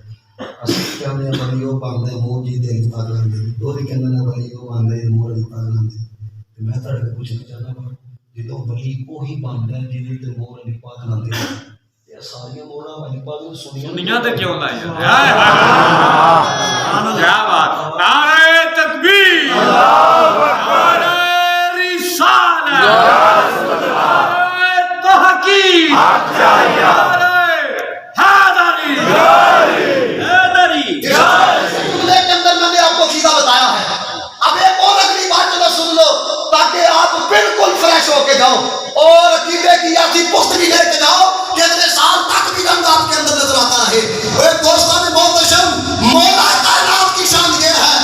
[SPEAKER 3] اصل کہنے بلیوں باندھے مور جی دل پاک لاندے دو بھی کہنے بلیوں باندھے مور علی پاک لاندے. میں تھوڑے کو پوچھنا چاہتا ہوں جدو ولی وہی باندھا ہے جہدے تے مور علی پاک لاندے یہ ساری مورا علی پاک نے سنیاں تے کیوں لائی
[SPEAKER 2] کیا بات. نعرہ تکبیر نعرہ رسالت نعرہ تحقیق نعرہ
[SPEAKER 3] آؤ اور عقیدے کی ایسی پختگی لے کے جاؤ کہ اگلے سال تک بھی رنگ آپ کے اندر نظر آتا رہے. اور دوستان محتشم مولا کائنات کی شان یہ ہے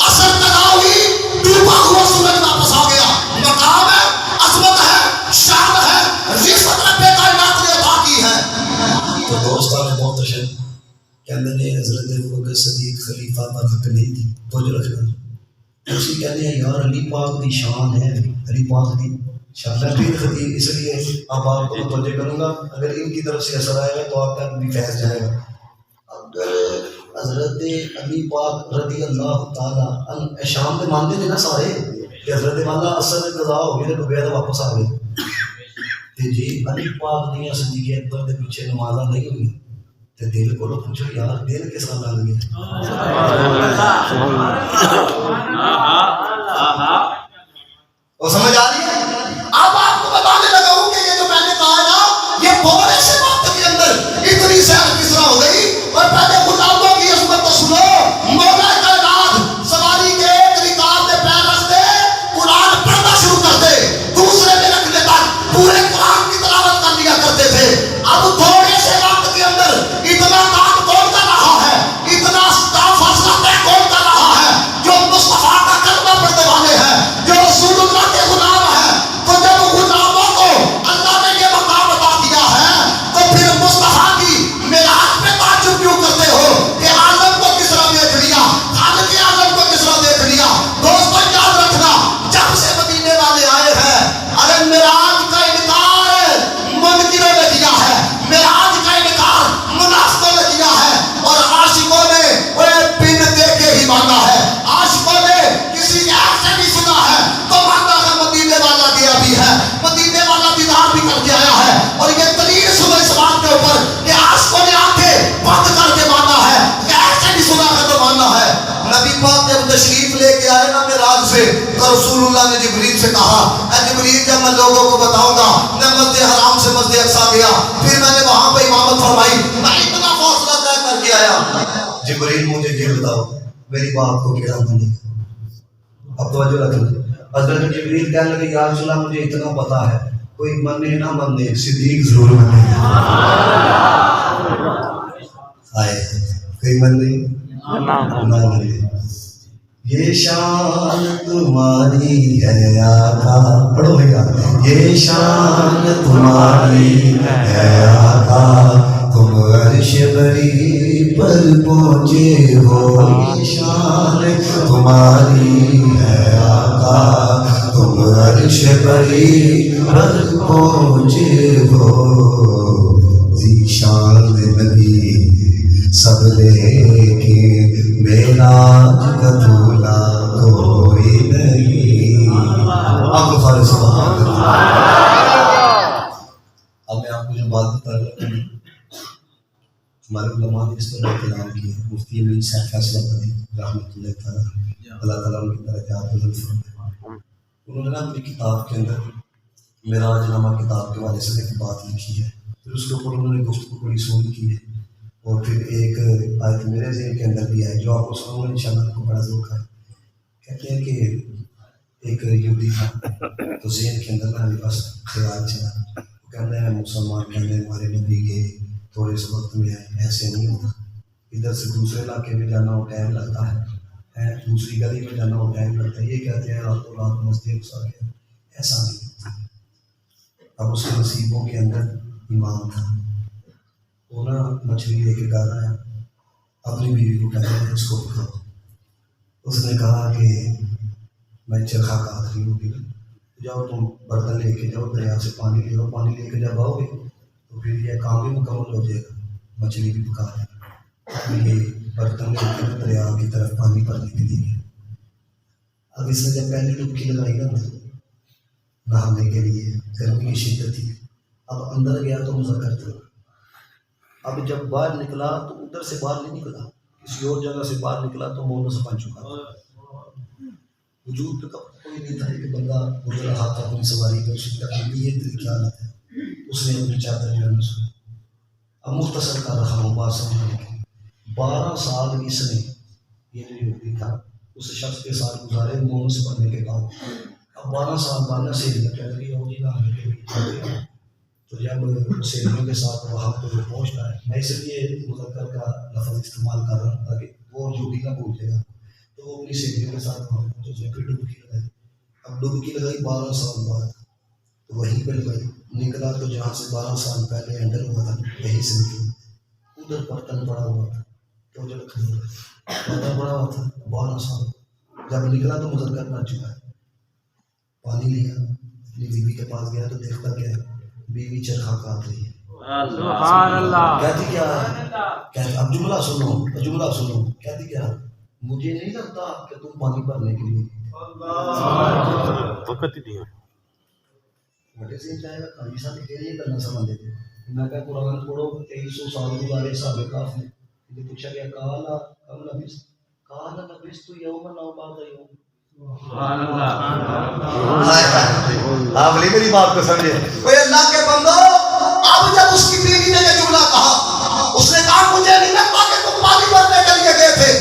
[SPEAKER 3] اثر لگا ہوئی ڈوبا ہوا سورج واپس آ گیا. مقام ہے, عظمت ہے, شان ہے, رزق رب کائنات نے عطا کی ہے. تو دوستان محتشم کہندے نے حضرت ابوبکر صدیق خلیفہ پر حق نہیں تھی توجہ رکھنا. اسی کہتے ہیں یار علی پاک دی شان ہے, علی پاک دی شان ہے. پیر خطیب اس لیے اب آپ کو توجہ کروں گا, اگر ان کی طرف سے اثر آئے گا تو آپ تک بھی فیض جائے گا. اگر حضرت علی پاک رضی اللہ تعالیٰ عنہ شان کے مانتے تھے نا سارے کہ حضرت والا اثر قضا ہو گئے تو بغیر واپس آ گئے تے جی علی پاک دیا صدیق اکبر کے پیچھے نمازاں نہیں ہوئی تے دل کو پوچھو یار دل کس طرح لگ گیا. وہ سمجھ آ رہی ہے. اب آپ کو بتانے لگا ہوں کہ یہ جو میں نے کہا نا یہ تھوڑے سے وقت کے اندر اتنی سیر کس طرح ہو گئی. اور پہلے غلاموں کی عظمت تو سنو. مولا کائنات سواری کے ایک رکاب میں پیر رکھ دے, قرآن پڑھنا شروع کر دے, دوسرے میں رکھنے تک پورے قرآن کی تلاوت کر لیا کرتے تھے. اب تھوڑے سے وقت کے اندر اتنا کام کون کر رہا ہے, اتنا فاصلہ طے کون کر رہا ہے, جو مصطفیٰ کا کلمہ پڑھنے والے ہیں, جو رسول اللہ کے غلام ہیں. تو جب غلاموں کو اللہ نے یہ مقام عطا کیا ہے تو پھر مصطفیٰ کی معراج پہ تعجب کیوں کرتے ہو کہ عالم کو کس طرح دیکھ لیا, خالق عالم کو کس طرح دیکھ لیا. دوستوں یاد رکھنا جب سے مدینے والے آئے ہیں ارے معراج کا انکار منکروں نے کیا ہے, معراج کا انکار منافقوں نے کیا ہے, اور عاشقوں نے وہ بن دیکھے ہی مانا ہے. عاشقوں نے کسی ایپ سے بھی سنا ہے تو مانا ہے مدینے والا گیا بھی ہے, مدینے والا دیدار بھی کر کے آیا ہے. اور یہ دلیل سنو اس بات کے اوپر کہ عاشقوں نے آنکھیں بند کر کے مانا ہے, ایپ سے بھی سنا ہے تو مانا ہے. نبی پاک جب تشریف لے کے آئے نا معراج سے تو رسول اللہ نے جبریل سے کہا اے جبریل جب میں لوگوں کو بتاؤں گا میں مسجد حرام سے مسجد اقصی گیا, پھر میں نے وہاں پہ امامت فرمائی, میں اتنا فاصلہ طے کر کے آیا. جبریل مجھے یہ بتاؤ میری بات کو کیڑا مانے. اب توجہ رکھنا. حضرت جبریل کہنے لگے یا رسول اللہ مجھے اتنا پتا ہے کوئی منے نہ منے صدیق ضرور منے. آئے کوئی منے نہ منے. یہ شان تمہاری ہے آقا, پڑھو بھیا. یہ شان تمہاری ہے آقا, تم عرش بری پر پہنچے ہو. یہ شان تمہاری ہے آقا, تم عرش بری پر پہنچے ہو. ذیشان نبی سب لیکن معراج کا دھولا کوئی نہیں. آپ کو فارغ سبحان اللہ. اب میں آپ کو جو بات بتا رہا ہوں ہمارے علماء نے اس پر اعتراض کیا. مفتی امین صاحب فیصلہ کریں رحمۃ اللہ تعالیٰ اللہ تعالیٰ ان کی درجات بلند فرمائے. انہوں نے نا اپنی کتاب کے اندر معراج نامہ کتاب کے حوالے سے ایک بات لکھی ہے, پھر اس کے اوپر انہوں نے گفتگو بڑی سونی کی ہے. اور پھر ایک آیت میرے ذہن کے اندر بھی ہے جو آپ کو سنوں گا انشاءاللہ آپ کو بڑا ذوق ہے. کہتے ہیں کہ ایک یہودی تھا تو ذہن کے اندر میرے پاس خیال چلا, وہ کہتے ہیں مسلمان کہتے ہیں ہمارے نبی گئے تھوڑے سے وقت میں آئے, ایسے نہیں ہوتا. ادھر سے دوسرے علاقے میں جانا ہو ٹائم لگتا ہے, دوسری گلی میں جانا ہو ٹائم لگتا ہے. یہ کہتے ہیں راتوں رات مسجد گھسا گیا, ایسا نہیں ہوتا. اب اس کے نصیبوں کے اندر ایمان تھا. وہ نا مچھلی لے کے گھر آیا, اپنی بیوی کو کہتے ہیں اس کو پکڑو. اس نے کہا کہ میں چرخا کاٹ رہی ہوں, جاؤ تم برتن لے کے جاؤ, دریا سے پانی لے آؤ, پانی لے کے جب آؤ گے تو پھر یہ کام بھی مکمل ہو جائے گا, مچھلی بھی پکا دے گا. یہ برتن لے کے دریا کی طرف پانی بھرنے کے لیے. اب اس نے جب پہلی ڈبکی لگائی نا نہانے کے لیے, گرمی کی شدت تھی, اب اندر گیا تو مذکر تھا. اب جب باہر نکلا تو ادھر سے باہر نہیں نکلا, کسی اور جگہ سے باہر نکلا تو مونس بن چکا تھا. وجود پہ کوئی نہیں تھا کہ بندہ گزر رہا تھا اپنی سواری پہ, اس کی تکلیف یہ دل کی حالت ہے. اس نے اپنی چادر جو ہے سنا. اب مختصر کر رہا ہوں بات سمجھنے کی. 12 سال اس نے یہ جو یہودی تھا اس شخص کے ساتھ گزارے مونس بننے کے بعد.
[SPEAKER 1] اب 12 سال بعد نہ سہیلیاں کہہ رہی ہو جی نہ تو جب سہیلیوں کے ساتھ وہاں پہ پہنچتا ہے، میں اس لیے مذکر کا لفظ استعمال کر رہا ہوں تاکہ وہ ڈیوٹی نہ بھول جائے گا، تو وہ اپنی سہیلیوں کے ساتھ وہاں پہنچے، اس نے پھر ڈبکی لگائی. اب ڈبکی لگائی 12 سال بعد، تو وہیں پہ لگائی، نکلا تو جہاں سے 12 سال پہلے انڈر ہوا تھا وہیں سے نکلا، ادھر برتن پڑا ہوا تھا، تو جو برتن پڑا ہوا تھا 12 سال، جب نکلا تو مذکر بن چکا ہے. پانی لیا، اپنی بیوی کے پاس گیا تو دیکھتا کیا ہے، بیوی چرخا کاٹ رہی ہے.
[SPEAKER 2] سبحان اللہ.
[SPEAKER 1] کہتی کیا ہے، اب جملہ سنو، کہتی کیا ہے، مجھے نہیں لگتا کہ تم پانی بھرنے کے لیے بڑے سے چاہے گا کھانی ساتھ یہ کرنا سمجھے تھے. میں کہا قرآن پڑھو 2300 سال گزارے صحابہ کہف نے. مجھے پوچھا گیا کالا کم لبس، کالا لبس تو یوم نو بعد یوم.
[SPEAKER 2] سبحان اللہ.
[SPEAKER 3] آپ میری بات کو سمجھے. کوئی اللہ کے بندو، اب جب اس کی بیوی نے یہ جملہ کہا، اس نے کہا مجھے نہیں لگتا کہ تم پانی بھرنے کے لیے گئے تھے.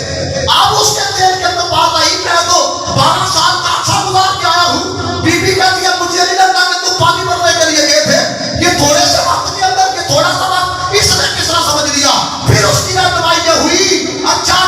[SPEAKER 3] اب اس کے دل کے تو بات آئی، میں تو 12 سال کا عرصہ گزار کے آیا ہوں. بیوی کہتی ہے مجھے نہیں لگتا کہ تم پانی بھرنے کے لیے گئے تھے. یہ تھوڑے سے وقت کے اندر یہ تھوڑا سا وقت اس نے کس طرح سمجھ لیا. پھر اس کی رہنمائی یہ ہوئی، اچھا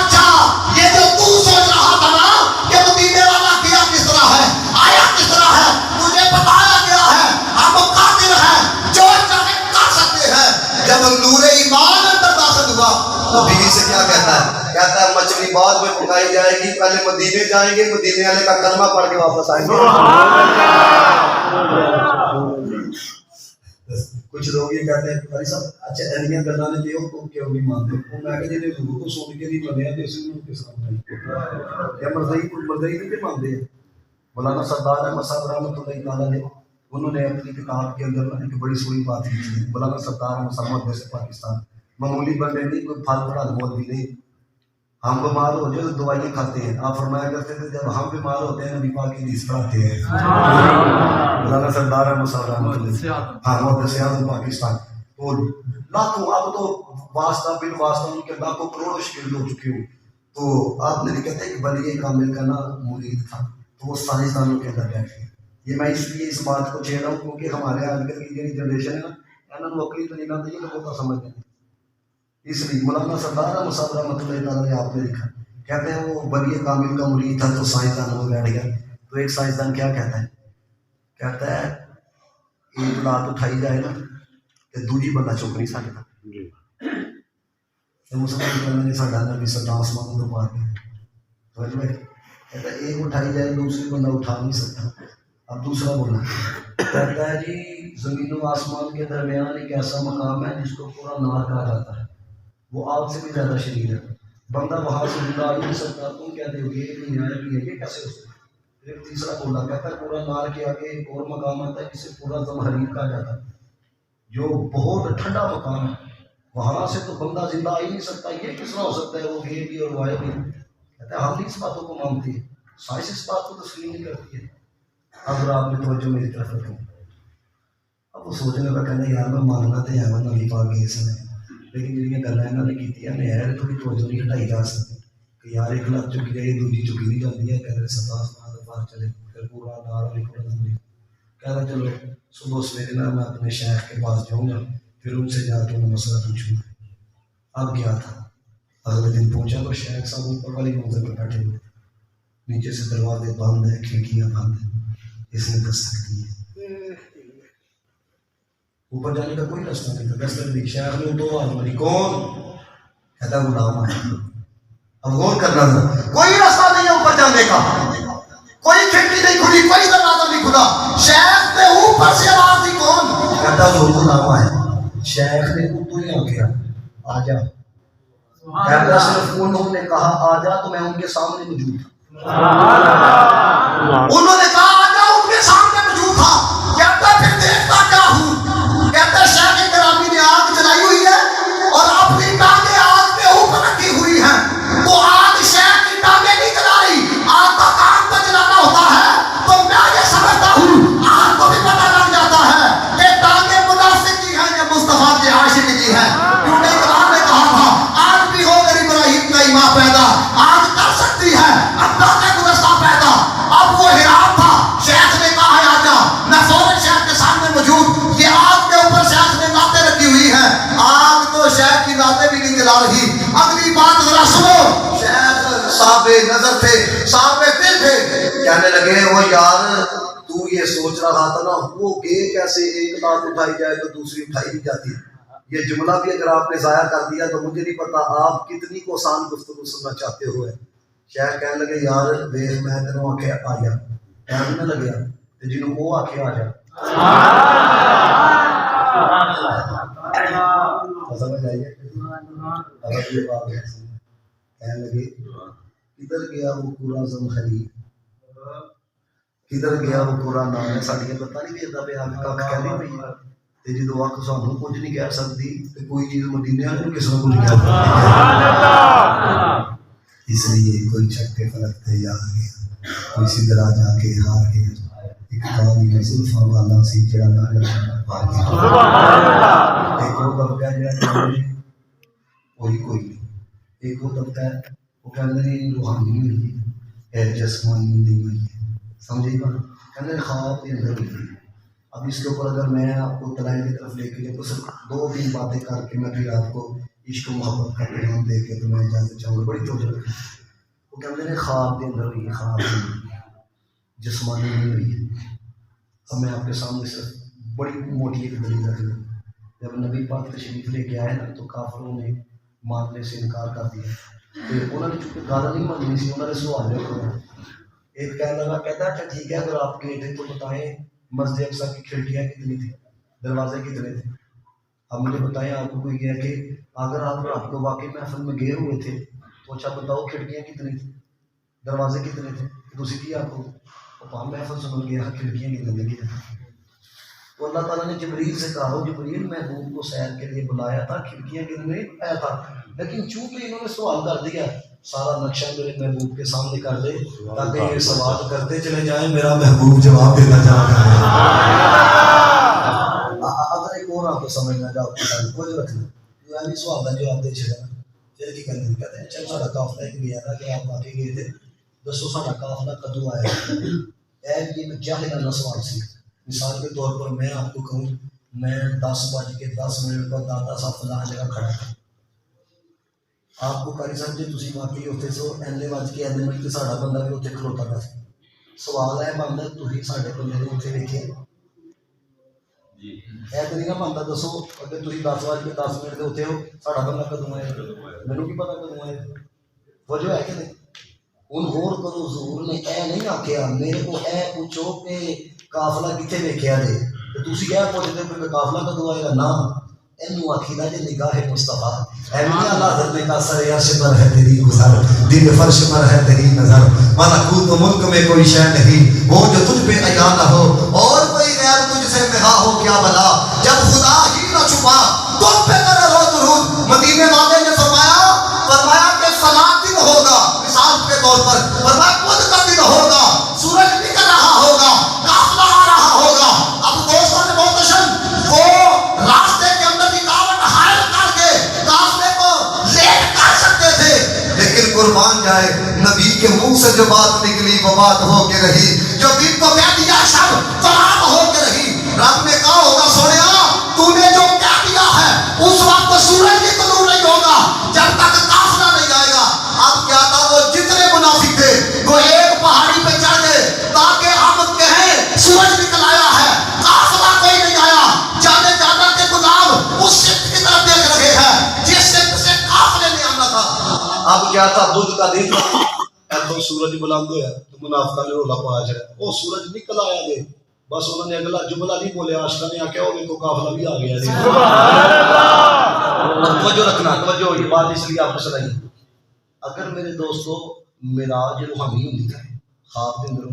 [SPEAKER 3] یہ جو تو سوچ رہا تھا نا کہ مدینے والا کیا کس طرح ہے، آیا کس طرح ہے، تجھے بتایا گیا ہے. ہم قادر ہیں، جو چاہے کر سکتے ہیں. جب نور ایمان اندر داخل ہوا تو بیوی سے کیا کہتا ہے مچھلی بعد میں پکائی جائے گی، پہلے مدینے جائیں گے، مدینے والے کا کلمہ پڑھ کے واپس آئیں گے. کچھ لوگ یہ کہتے ہیں بھائی صاحب اچھا ایلیاں گلاں نے دیو کو کیوں نہیں مانتے. میں کہ جی حضور کو سن کے نہیں منیا تے اسی نوں کس طرح نہیں یا مرضی نہیں مانتے. مولانا سردار احمد صاحب رحمۃ اللہ تعالیٰ نے انہوں نے اپنی کتاب کے اندر ایک بڑی سوئی بات لکھی ہے. مولانا سردار احمد صاحب جیسے پاکستان معمولی بندے نہیں، کوئی پھل پڑا مول بھی نہیں. ہم بیمار ہو جائے تو دوائیں کھاتے ہیں. آپ فرمایا کرتے تھے جب ہم بیمار ہوتے ہیں نبی پاک کی حدیث پڑھاتے ہیں. مولانا سردار احمد صاحب رحمۃ اللہ، ہاں محدث اعظم پاکستان. تو لاکھوں، اب تو واسطہ بل واسطہ ان کے لاکھوں کروڑوں شکل ہو چکے ہوں. تو آپ نے کہتے ہیں کہ ولی کامل کا نا مرید تھا، تو وہ سائنسدانوں کے اندر بیٹھ گئے. یہ میں اس لیے اس بات کو چھیڑ رہا ہوں کیونکہ ہمارے آج کل کی جو جنریشن ہے نا، انہوں نے عقلی تو نہیں نہ یہ لوگوں کا سمجھتے ہیں. اس لیے مولانا سردار احمد صاحب رحمۃ اللہ تعالیٰ نے آپ نے لکھا، کہتے ہیں وہ ولی کامل کا مرید تھا تو سائنسدانوں میں بیٹھ گیا. تو ایک سائنسدان کیا کہتا ہے، کہتا ہے ایک لات اٹھائی جائے نا تو دوجی بندہ چک نہیں سکتا. مسلمان نے ساڈا نبی صلی اللہ علیہ وسلم تو پا گیا. کہتا ہے ایک اٹھائی جائے دوسری بندہ اٹھا نہیں سکتا. اب دوسرا بولا، کہتا ہے جی زمین و آسمان کے درمیان ایک ایسا مقام ہے جس کو پورا نار کہا جاتا ہے، وہ آگ سے بھی زیادہ شدید ہے، بندہ وہاں سے زندہ آ نہیں سکتا. تم کہتے ہو یہ بھی نیا بھی ہے، یہ کیسے ہو سکتا ہے؟ پھر تیسرا بولا، کہتا ہے پورا نار کے آگے ایک اور مقام آتا ہے جسے پورا زمہریر کہا جاتا ہے، جو بہت ٹھنڈا مقام ہے، وہاں سے تو بندہ زندہ آ ہی نہیں سکتا. یہ کس طرح ہو سکتا ہے؟ وہ یہ بھی اور وہ بھی. کہتا ہے ہم نہیں اس باتوں کو مانتے ہیں، سائنس اس بات کو تسلیم نہیں کرتی ہے. اب آپ نے توجہ میری طرف رکھو. اب وہ سوچنے لگا، کہنا یار میں ماننا تو ہے نبی پاک کے اس نے، لیکن جہاں گلاں انہوں نے کی ہے تھوڑی توجہ نہیں ہٹائی جا سکتی کہ یار ایک لت چکی جائے دوجی چکی نہیں جاتی ہے. کہہ رہے 27 باہر چلے، پھر پورا نار کہہ رہا چلو صبح سویرے نا میں اپنے شیخ کے پاس جاؤں گا، پھر ان سے جا کے میں مسئلہ پوچھوں گا. اب کیا تھا، اگلے دن پہنچا تو شیخ صاحب اوپر والی منزل پہ بیٹھے ہوئے، نیچے سے دروازے بند ہیں، کھڑکیاں بند ہیں. اس نے دستک دی ہے، اوپر جانے کا کوئی راستہ نہیں تھا. دستک دی، شیخ نے دو آواز ماری، کون؟ کہتا غلام ہے. اب غور کرنا تھا، کوئی راستہ نہیں ہے اوپر جانے کا، کوئی کھڑکی نہیں کھلی، کوئی دروازہ نہیں کھلا. شیخ نے اوپر سے آواز دی، کون؟ کہتا وہ غلام ہے. شیخ نے اردو میں آ گیا، آ جا. کہتا صرف انہوں نے کہا آ جا تو میں ان کے سامنے موجود تھا. انہوں نے کہا آ جا، ان کے سامنے موجود تھا. کہتا پھر دیکھتا کیا ہوں؟ کہتا شیخ گرامی نے آگ جلائی ہوئی ہے اور اپنی ٹانگیں آگ پہ اوپر رکھی ہوئی ہیں. وہ آگ شیخ کی ٹانگیں نہیں جلا رہی، آگ کا کام تو جلانا ہوتا ہے. تو میں یہ سمجھتا ہوں آگ کو بھی پتہ لگ جاتا ہے کہ ٹانگیں مناسب کی ہیں یا مصطفیٰ کے عاشق کی ہیں. کیونکہ اقبال نے کہا تھا آگ بھی ہو کر ابراہیم کا ایمان پیدا، آگ کر سکتی ہے اللہ کا گزشتہ پیدا. اب وہ ہرات تھا، یادیں بھی نہیں دلا رہی. اگلی بات ذرا سنو. شیخ صاحب نظر تھے, صاحب دل تھے, کہنے لگے وہ یار تو یہ سوچ رہا تھا نا وہ ایک ایسے ایک لات اٹھائی جائے تو دوسری اٹھائی نہیں جاتی. یہ جملہ بھی اگر آپ نے ضائع کر دیا تو مجھے نہیں پتا آپ کتنی کو آسان گفتگو سننا چاہتے ہو. شیخ کہنے لگے یار دیکھ میں تینوں آکھے آ جا, ٹائم نہ لگیا تو جنہوں وہ آکھے آ جا. سمجھ آئیے اگر یہ بات ہے. کہنے لگے کدھر گیا وہ پورا زمخرید, کدھر گیا وہ پورا نام ہے ساڑیاں پتہ نہیں دیتا پہ آگے کک کہنی پئی ہے. تے جدو وقت سانوں کچھ نہیں کہہ سکتی تے کوئی چیز مدینے والے کس نے کچھ کہہ سکتی. اس لیے کوئی چھکے فلک تے یاد گیا, کوئی سدرا جا کے ہار گیا. ایک قاضی زلفاں والا سی جڑا نہ پا گیا. ایک وہ طبقہ جڑا کوئی نہیں. ایک وہ طبقہ ہے وہ کہندے نے روحانی ہوئی ہے جسمانی نہیں ہوئی ہے. سمجھے گا کہندے خواب کے اندر ہوئی. اب اس کے اوپر اگر میں آپ کو تلائیں کی طرف لے کے جب صرف 2-3 باتیں کر کے میں پھر آپ کو عشق و محبت کا پیغام دے کے تو میں اجازت چاہوں گا. بڑی توجہ رکھیں. وہ کہتے ہیں خواب کے اندر ہوئی ہے, خواب جسمانی نہیں ہوئی ہے. اب میں آپ کے سامنے صرف بڑی موٹی ایک دلیل رکھ لوں. جب نبی پاک تشریف لے کے آئے نا تو کافروں نے ماننے سے انکار کر دیا. پھر انہوں نے چونکہ گانا نہیں ماننی سی, انہوں نے سوال رکھا. ایک کہنے لگا, کہتا ہے اچھا ٹھیک ہے اگر آپ گئے تھے تو بتائیں مسجد اقصیٰ کی کھڑکیاں کتنی تھیں, دروازے کتنے تھے. اب مجھے بتائیں آپ کو کوئی گیا کہ اگر آپ رات کو واقعی محفل میں گئے ہوئے تھے تو اچھا بتاؤ کھڑکیاں کتنی تھیں, دروازے کتنے تھے. تو اسی آپ کو وہاں محفل سمجھ گیا کھڑکیاں کتنے لگی تھیں. تو اللہ تعالیٰ نے جبریل سے کہا جبریل محبوب کو سیر کے لیے بلایا تھا, کھڑکیاں کتنے آیا تھا. لیکن چونکہ انہوں نے سوال کر دیا سارا نقشہ میرے محبوب کے سامنے کر دے تاکہ یہ سوال کرتے چلے جائیں میرا محبوب جواب دیتا جا رہا ہے. اگر ایک اور آپ کو سمجھنا جاؤ کچھ رکھنا بھی سوال کا جواب دے چلے پھر کی کہتے ہیں چل سارا قافلہ ایک گیا تھا کہ آپ واقعی گئے تھے دسو سارا قافلہ کدو آیا. یہ جاہلانہ سوال سی. مثال کے طور پر میں آپ کو کہوں میں 10:10 پر داتا صاحب فلاں جگہ کھڑا تھا, آپ کو کاری سمجھے تسی واقعی اتنے سو اینے بج کے اینے منٹ ساڈا بندہ بھی اتنے کھلوتا تھا. سوال ہے بندہ تھی ساڈے بندے نے اتنے ویکھے ہے تو نہیں نا بندہ. دسو اگر تھی 10:10 کے اتنے ہو ساڈا بندہ کدوں آئے, مینوں کی پتا کدوں آئے. وجہ ہے کہ نہیں. ہوں ہور کرو حضور نے اے نہیں آخیا میرے کو اے پوچھو کہ قافلہ کتنے ویکھیا جے تو تسی اے پوچھتے ہو کہ قافلہ کدوں آئے گا. نہ اینو آخیدا جے نگاہ مصطفیٰ اے میاں اللہ حضرت نے کہا سر عرش پر ہے تیری گزر, دل فرش پر ہے تیری نظر, ملکوت و ملک میں کوئی شے نہیں وہ جو تجھ پہ عیاں نہ ہو اور کوئی غیر تجھ سے مہا ہو کیا بلا. جب خدا ہی نہ چھپا تم پہ کرے رو درود. مدینے والے نے فرمایا کہ صلاۃ دن ہوگا مثال کے طور پر, فرمایا خود کا دن ہوگا, سورج نکل رہا ہوگا, قافلہ آ رہا ہوگا. اب دوستوں نے محتشم وہ راستے کے اندر رکاوٹ حائل کر کے قافلے کو لیٹ کر سکتے تھے, لیکن قربان جائے نبی کے منہ سے جو بات نکلی وہ بات ہو کے رہی. جو دن کو کہہ دیا شب فرام ہو کے رہی. رب نے کہا ہوگا سونیا تو نے جو کہہ دیا ہے اس وقت سورج بھی طلوع نہیں ہوگا جب تک قافلہ نہیں آئے گا. اب کیا تھا وہ جتنے منافق تھے وہ ایک پہاڑی پہ چڑھ گئے تاکہ ہم کہیں سورج نکل آیا ہے, قافلہ کوئی نہیں آیا. جانے جانا کے گلاب اس سمت کی طرف دیکھ رہے ہیں جس سمت سے قافلے نے آنا تھا. اب کیا تھا بدھ کا دن تھا تو سورج بلند ہوا تو منافقہ نے رولا پایا چڑھا وہ سورج نکل آیا جی. بس انہوں نے اگلا جملہ نہیں بولے عاشقہ نے آکھیا وہ دیکھو قافلہ بھی آ گیا. توجہ رکھنا توجہ یہ بات اس لیے آپ کو سنائی. اگر میرے دوستو معراج روحانی ہوندی ہے خواب کے اندر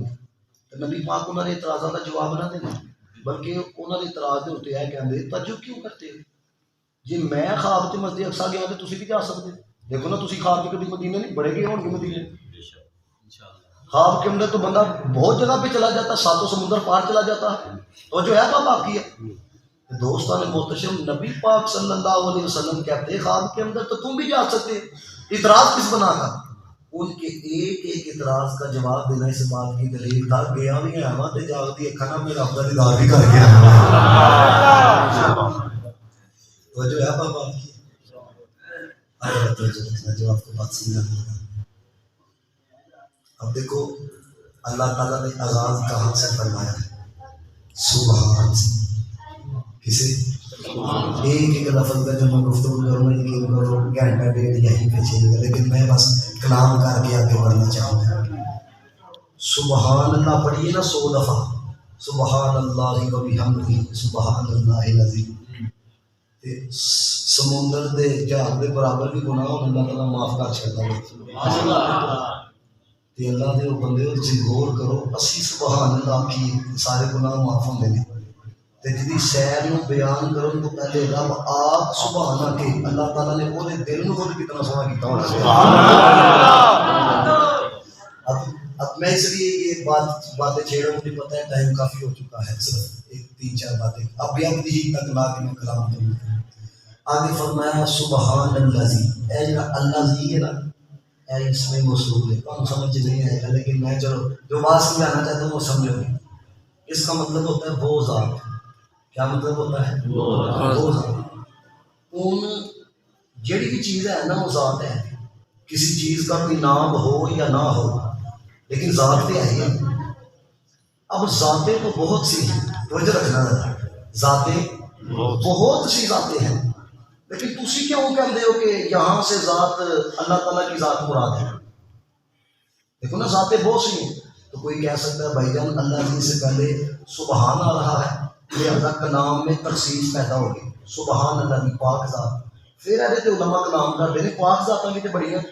[SPEAKER 3] تو نبی پاک انہوں نے اعتراضات کا جواب نہ دینا بلکہ انہوں نے اعتراض ہوتے ہیں کہ تعجب کیوں کرتے ہیں جی میں خواب سے مسجد اقصیٰ گیا تو تسی بھی جا سکتے. دیکھو نا تسی خواب کے کبھی مدینے نہیں بڑے گئے ہوں گے مدینے. خواب کے اندر تو بندہ بہت جگہ پہ چلا جاتا ہے, 7 سمندر پار چلا جاتا ہے. تو جو ہے بات آپ کی ہے دوستان محتشم نبی پاک صلی اللہ علیہ وسلم کہتے خواب کے اندر تو تم بھی جا سکتے. اعتراض کس بنا کا؟ ان کے ایک ایک اعتراض کا جواب دینا اس بات کی دلیل تھا گیا بھی ہے ہوا تے جاگتی اکھا نہ میرا اپنا دیدار بھی کر گیا. تو جو ہے بات کی
[SPEAKER 1] جو آپ کو بات سمجھا دوں. اب دیکھو اللہ تعالیٰ نے آغاز کہاں سے فرمایا ہے؟ سبحان سے. کسے؟ ایک ایک لفظ کا جو میں گفتگو کروں گا یقین کرو گھنٹہ ڈیڑھ یہیں پہ چلے گا، لیکن میں بس کلام کر کے آگے بڑھنا چاہوں گا. سبحان اللہ پڑھیے نا 100 دفعہ. سبحان اللہ و بحمدہ سبحان اللہ العظیم. سمندر دے جہاز دے برابر بھی گناہ ہون اللہ تعالیٰ معاف کر چھڑدا ہے. تے اللہ دے بندے تسی غور کرو 80 سبحان اللہ کی سارے گناہ معاف ہوندے نے. تے جدی شعر نو بیان کرن تو پہلے رب آپ سبحانہ کے اللہ تعالیٰ نے وہ دل نو خود کتنا سونا کیتا ہونا. سبحان اللہ. اب میں اس لیے یہ باتیں چھیڑوں، مجھے پتہ ہے ٹائم کافی ہو چکا ہے، صرف 3-4 باتیں اب بھی اب ہی تک لا کے میں کلام کروں. آگے فرمایا سبحان اللہ. اے جڑا اللہ ہے نا اے اس میں موصول ہے، تم سمجھ نہیں آئے گا لیکن میں چلو جو بات سمجھانا چاہتا ہوں وہ سمجھو گے. اس کا مطلب ہوتا ہے وہ ذات. کیا مطلب ہوتا ہے؟ وہ ذات. ان جڑی بھی چیز ہے نا وہ ذات ہے. کسی چیز کا کوئی نام ہو یا نہ ہو لیکن ذات تو ہے. اب ذاتیں تو بہت سی ہیں، توجہ رکھنا ہے. ذاتیں بہت سی ذاتیں ہیں، لیکن تسی کیوں کہتے ہو کہ یہاں سے ذات اللہ تعالیٰ کی ذات مراد ہے؟ دیکھو نا ذاتیں بہت سی ہیں. تو کوئی کہہ سکتا ہے بھائی جان اللہ جی سے پہلے سبحان آ رہا ہے، یہ اللہ کا نام میں تخصیص پیدا ہوگی. سبحان اللہ کی پاک ذات. پھر ایسے تو علماء کا نام کرتے ہیں پاک ذاتیں بھی تو بڑی ہیں.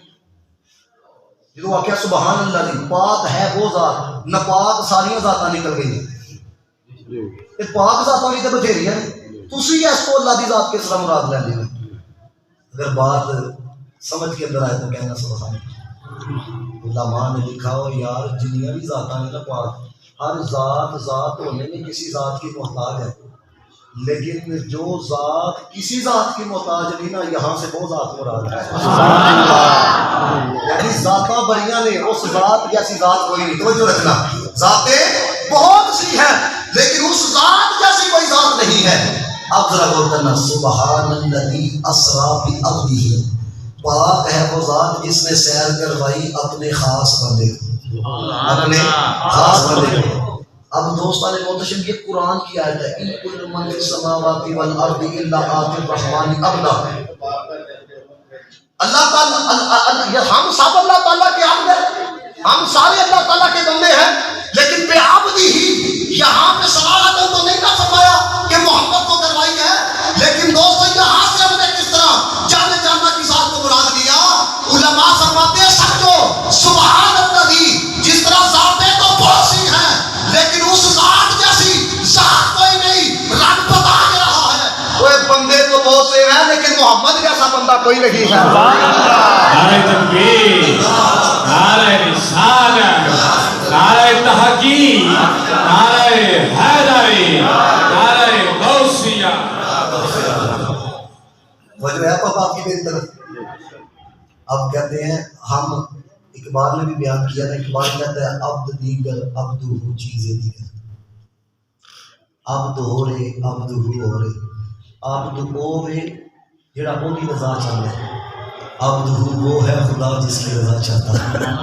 [SPEAKER 1] جو آخیا سبحان اللہ دی پاک ہے وہ ذات، ناپاک ساری ذاتاں نکل گئی ہیں. پاک ذاتاں بھی تو بتھیری ہیں. تسی اس کو اللہ دی ذات کس طرح مراد لے لیں؟ اگر بات سمجھ کے اندر آئے تو کہنا سبحان اللہ. علماء نے لکھا ہو یار جنیاں بھی ذاتاں ہیں نا پاک، ہر ذات ہونے میں کسی ذات کی محتاج ہے، لیکن جو ذات کسی ذات کی محتاج نہیں نا یہاں سے وہ ذات مراد ہے. یعنی ذاتاں بڑیاں نے، اس ذات جیسی ذات کوئی نہیں. توجہ رکھنا، ذاتیں بہت سی ہیں لیکن اس ذات جیسی کوئی ذات نہیں ہے. اب ذرا غور کرنا. سبحان الذی اسری بعبدہ. پاک ہے وہ ذات جس نے سیر کروائی اپنے خاص بندے کو، اپنے خاص بندے کو. اب دوستان محتشم یہ قرآن کی آیت ہے. ان کل من فی السماوات والارض الا آتی الرحمن عبدا. اللہ تعالیٰ ہم سب اللہ تعالیٰ کے عبد ہیں، ہم سارے اللہ تعالیٰ کے بندے ہیں، لیکن بے عبدی ہی یہاں پہ سوال تو نہیں نہ فرمایا کہ محبت کو کروائی ہے، لیکن دوستو یہاں سے ہم نے کس طرح جاننا کی ذات کو مراد لیا. علماء فرماتے ہیں سمجھو سبحان اللہ جس طرح ذاتیں تو بہت سی ہیں لیکن اس ذات جیسی ذات کوئی نہیں. رب بتا کے رہا ہے وہ بندے تو بہت سے ہیں لیکن محمد جیسا بندہ کوئی نہیں ہے.
[SPEAKER 4] نعرہ تکبیر، نعرہ رسالت، نعرہ تحقیق، نعرہ حیدری، نعرہ غوثیہ.
[SPEAKER 1] وجہ ہے پاپا آپ کی میری طرف. اب کہتے ہیں ہم اقبال نے بھی بیان کیا تھا. اقبال کہتا ہے عبد دیگر عبد ہو چیزیں دیگر. عبد ہو رہے عبد ہو رہے عبد ہو رہے جڑا وہ کی رضا چاہتا ہے. عبد وہ ہے خدا جس کی رضا چاہتا ہے.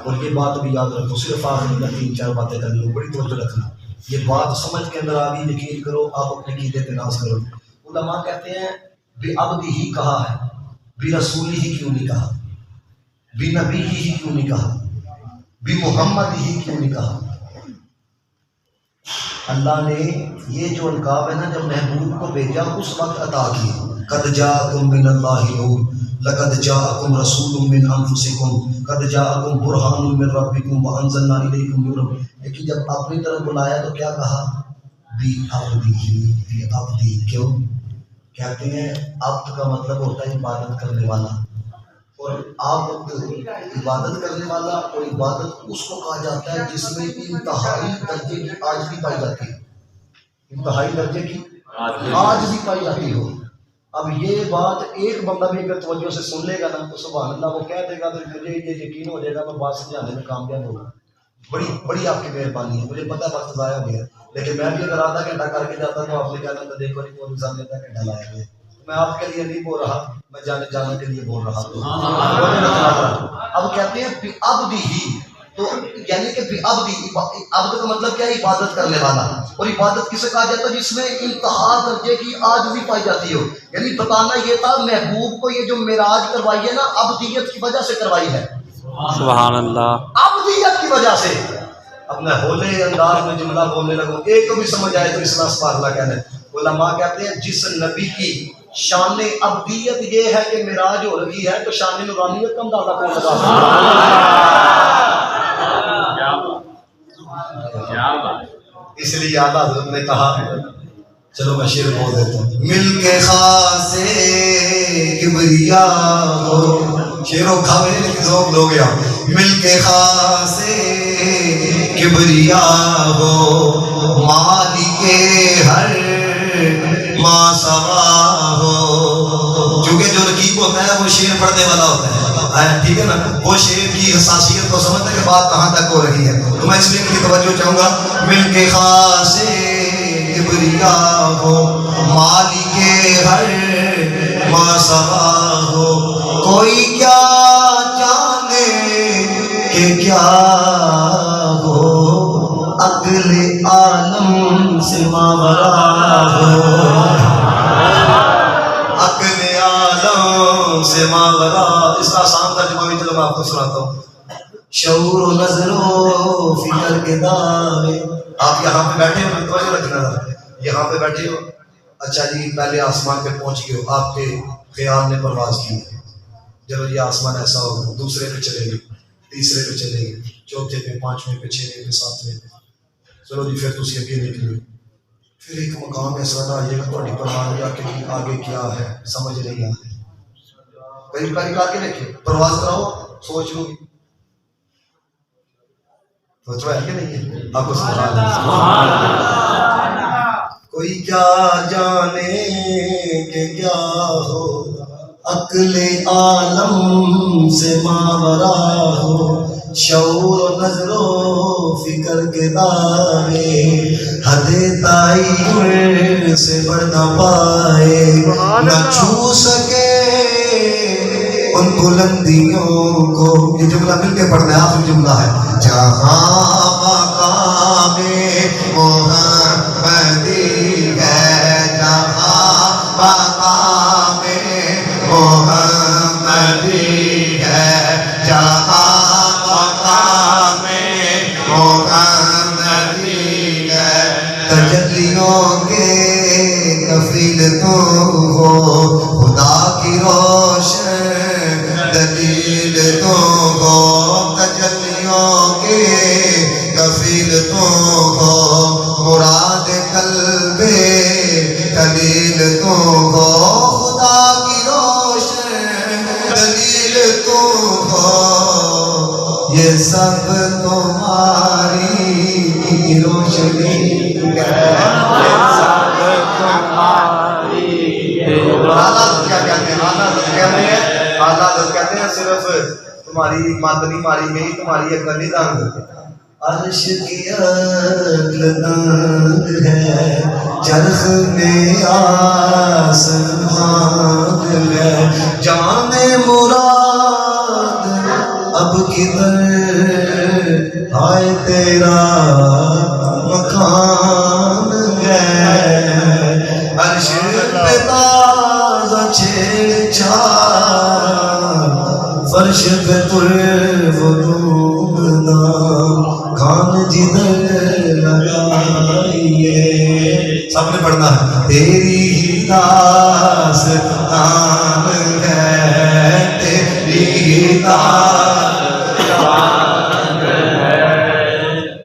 [SPEAKER 1] اور یہ بات بھی یاد رکھو. صرف آخری میں 3-4 باتیں کر لوں، بڑی توجہ رکھنا. یہ بات سمجھ کے اندر آگے یقین کرو، آپ اپنے عقیدے پہ ناز کرو. علماء کہتے ہیں بے عبد ہی کہا ہے، بے رسول ہی کیوں نہیں کہا، بے نبی ہی کیوں نہیں کہا، بے محمد ہی کیوں نہیں کہا. اللہ نے یہ جو القاب ہے نا جب محبوب کو بھیجا اس وقت عطا کی. قد جاءکم من اللہ نور لقد جاءکم رسول من انفسکم قد جاءکم برہان من ربکم وانزلنا الیکم نورا. لیکن جب اپنی طرف بلایا تو کیا کہا؟ بی عبدی. کیوں کہتے ہیں عبد کا مطلب ہوتا ہے عبادت کرنے والا، اور عبد عبادت کرنے والا، اور عبادت اس کو کہا جاتا ہے جس میں انتہائی درجے کی عاجزی پائی جاتی ہے. انتہائی درجے کی عاجزی پائی جاتی ہو. اب یہ بات ایک بندہ بھی اگر توجہ سے سن لے گا نا تو سبحان اللہ وہ کہہ دے گا تو مجھے یہ یقین ہو جائے گا میں بات سمجھانے میں کامیاب ہوگا. بڑی آپ کی مہربانی ہے. مجھے پتہ وقت ضائع ہو گیا لیکن میں بھی اگر آدھا گھنٹہ کر کے جاتا تو آپ نے کہا تھا دیکھو نہیں وہ انسان آدھا گھنٹہ لایا گیا.
[SPEAKER 3] میں آپ کے لیے نہیں بول رہا، میں جانے جانے کے لیے بول رہا ہوں۔ اب کہتے ہیں فی عبدہ، تو یعنی کہ فی عبدہ، عبد کا مطلب کیا ہے؟ عبادت کرنے والا۔ اور عبادت کسے کہا جاتا ہے؟ جس میں انتہا درجے کی عاجزی پائی جاتی ہو۔ یعنی بتانا یہ تھا محبوب کو یہ جو معراج کروائی ہے نا، عبدیت کی وجہ سے کروائی ہے،
[SPEAKER 2] سبحان اللہ،
[SPEAKER 3] عبدیت کی وجہ سے۔ اب میں ہولے انداز میں جملہ بولنے لگوں، ایک کو بھی سمجھ آئے تو اصلاح سبحان اللہ کہنے۔ علماء کہتے ہیں جس نبی کی شان عبدیت یہ ہے کہ معراج ہو رہی ہے، تو شان نورانیت کا اندازہ کون لگا سکتا ہے؟ اس لیے اعلیٰ حضرت نے کہا، چلو میں شعر بول دیتا ہوں، مل کے خاص کبریا ہو، شعروں کھاوے لیکن ذوق لو گیا، مل کے خاص کبریا ہو، مالک ہر ما سوا ہو۔ کیونکہ جو رقیب ہوتا ہے وہ شعر پڑھنے والا ہوتا ہے، ٹھیک ہے نا، وہ شعر کی حساسیت کو سمجھتا ہے کہ بات کہاں تک ہو رہی ہے۔ تو میں اس لیے ان کی توجہ چاہوں گا، مل کے خاص کبریا ہو، مالک ہر ما سوا ہو، کوئی کیا جانے کہ کیا ہو، عقل عالم سے ماورا ہو، عقل عالم سے ماورا۔ اس کا آسان ترجمہ بھی چلو میں آپ کو سناتا ہوں۔ شعور و نظر و فکر کے دارے، آپ یہاں پہ بیٹھے ہو، توجہ رکھنا، یہاں پہ بیٹھے ہو، اچھا جی پہلے آسمان پہ پہنچ گئے ہو، آپ کے خیال نے پرواز کی، چلو یہ آسمان ایسا ہوگا، دوسرے پہ چلے گئے، تیسرے پہ چلے گئے، چوتھے پہ، پانچویں پہ، چھویں پہ، ساتویں پہ، چلو جی پھر تسی اگے نکلے، پھر ایک مقام ایسا نہ آئیے گا تھوڑی پرواز کے آگے کیا ہے سمجھ نہیں آتی۔ کئی بار کر کے دیکھیں، پرواز کراؤ، سوچ لو گی، سوچو ہے کہ نہیں ہے؟ آپ کو سبحان اللہ۔ کوئی کیا جانے کہ کیا ہو، عقل عالم سے ماورا ہو، شعور و نظر و فکر کے دارے، حد تعین سے بڑھ نہ پائے، نہ چھو سکے ان بلندیوں کو۔ یہ جملہ مل کے پڑھنا ہے، آخری جملہ ہے، جہاں مقام محمدی ہے، جہاں مقام محمدی ہے، جہاں مقام محمدی ہے، تجلیوں کے کفیل تو ہو، خدا کی روشن دلیل تو ہو، تجلیوں کے کفیل تو ہو، مراد قلب دلیل تو ہو، خدا کی روشن دلیل تو ہو، یہ سب تمہاری روشنی ہے، یہ سب تمہاری۔ اعلیٰ کیا کہتے ہیں؟ اعلیٰ کہتے ہیں صرف تمہاری مادنی ماری نہیں، تمہاری عقل ہی دنگ، عرش کی عقل دنگ ہے، چرخ میں آسمان ہے، جان مراد اب کدھر آئے تیرا مکان ہے، عرش پہ تازہ چھیڑ چھاڑ، فرش پہ تربنا کھان جدھر لگائیے۔ سب نے پڑھنا ہے، تیری ہی داستان ہے، تیری ہی داستان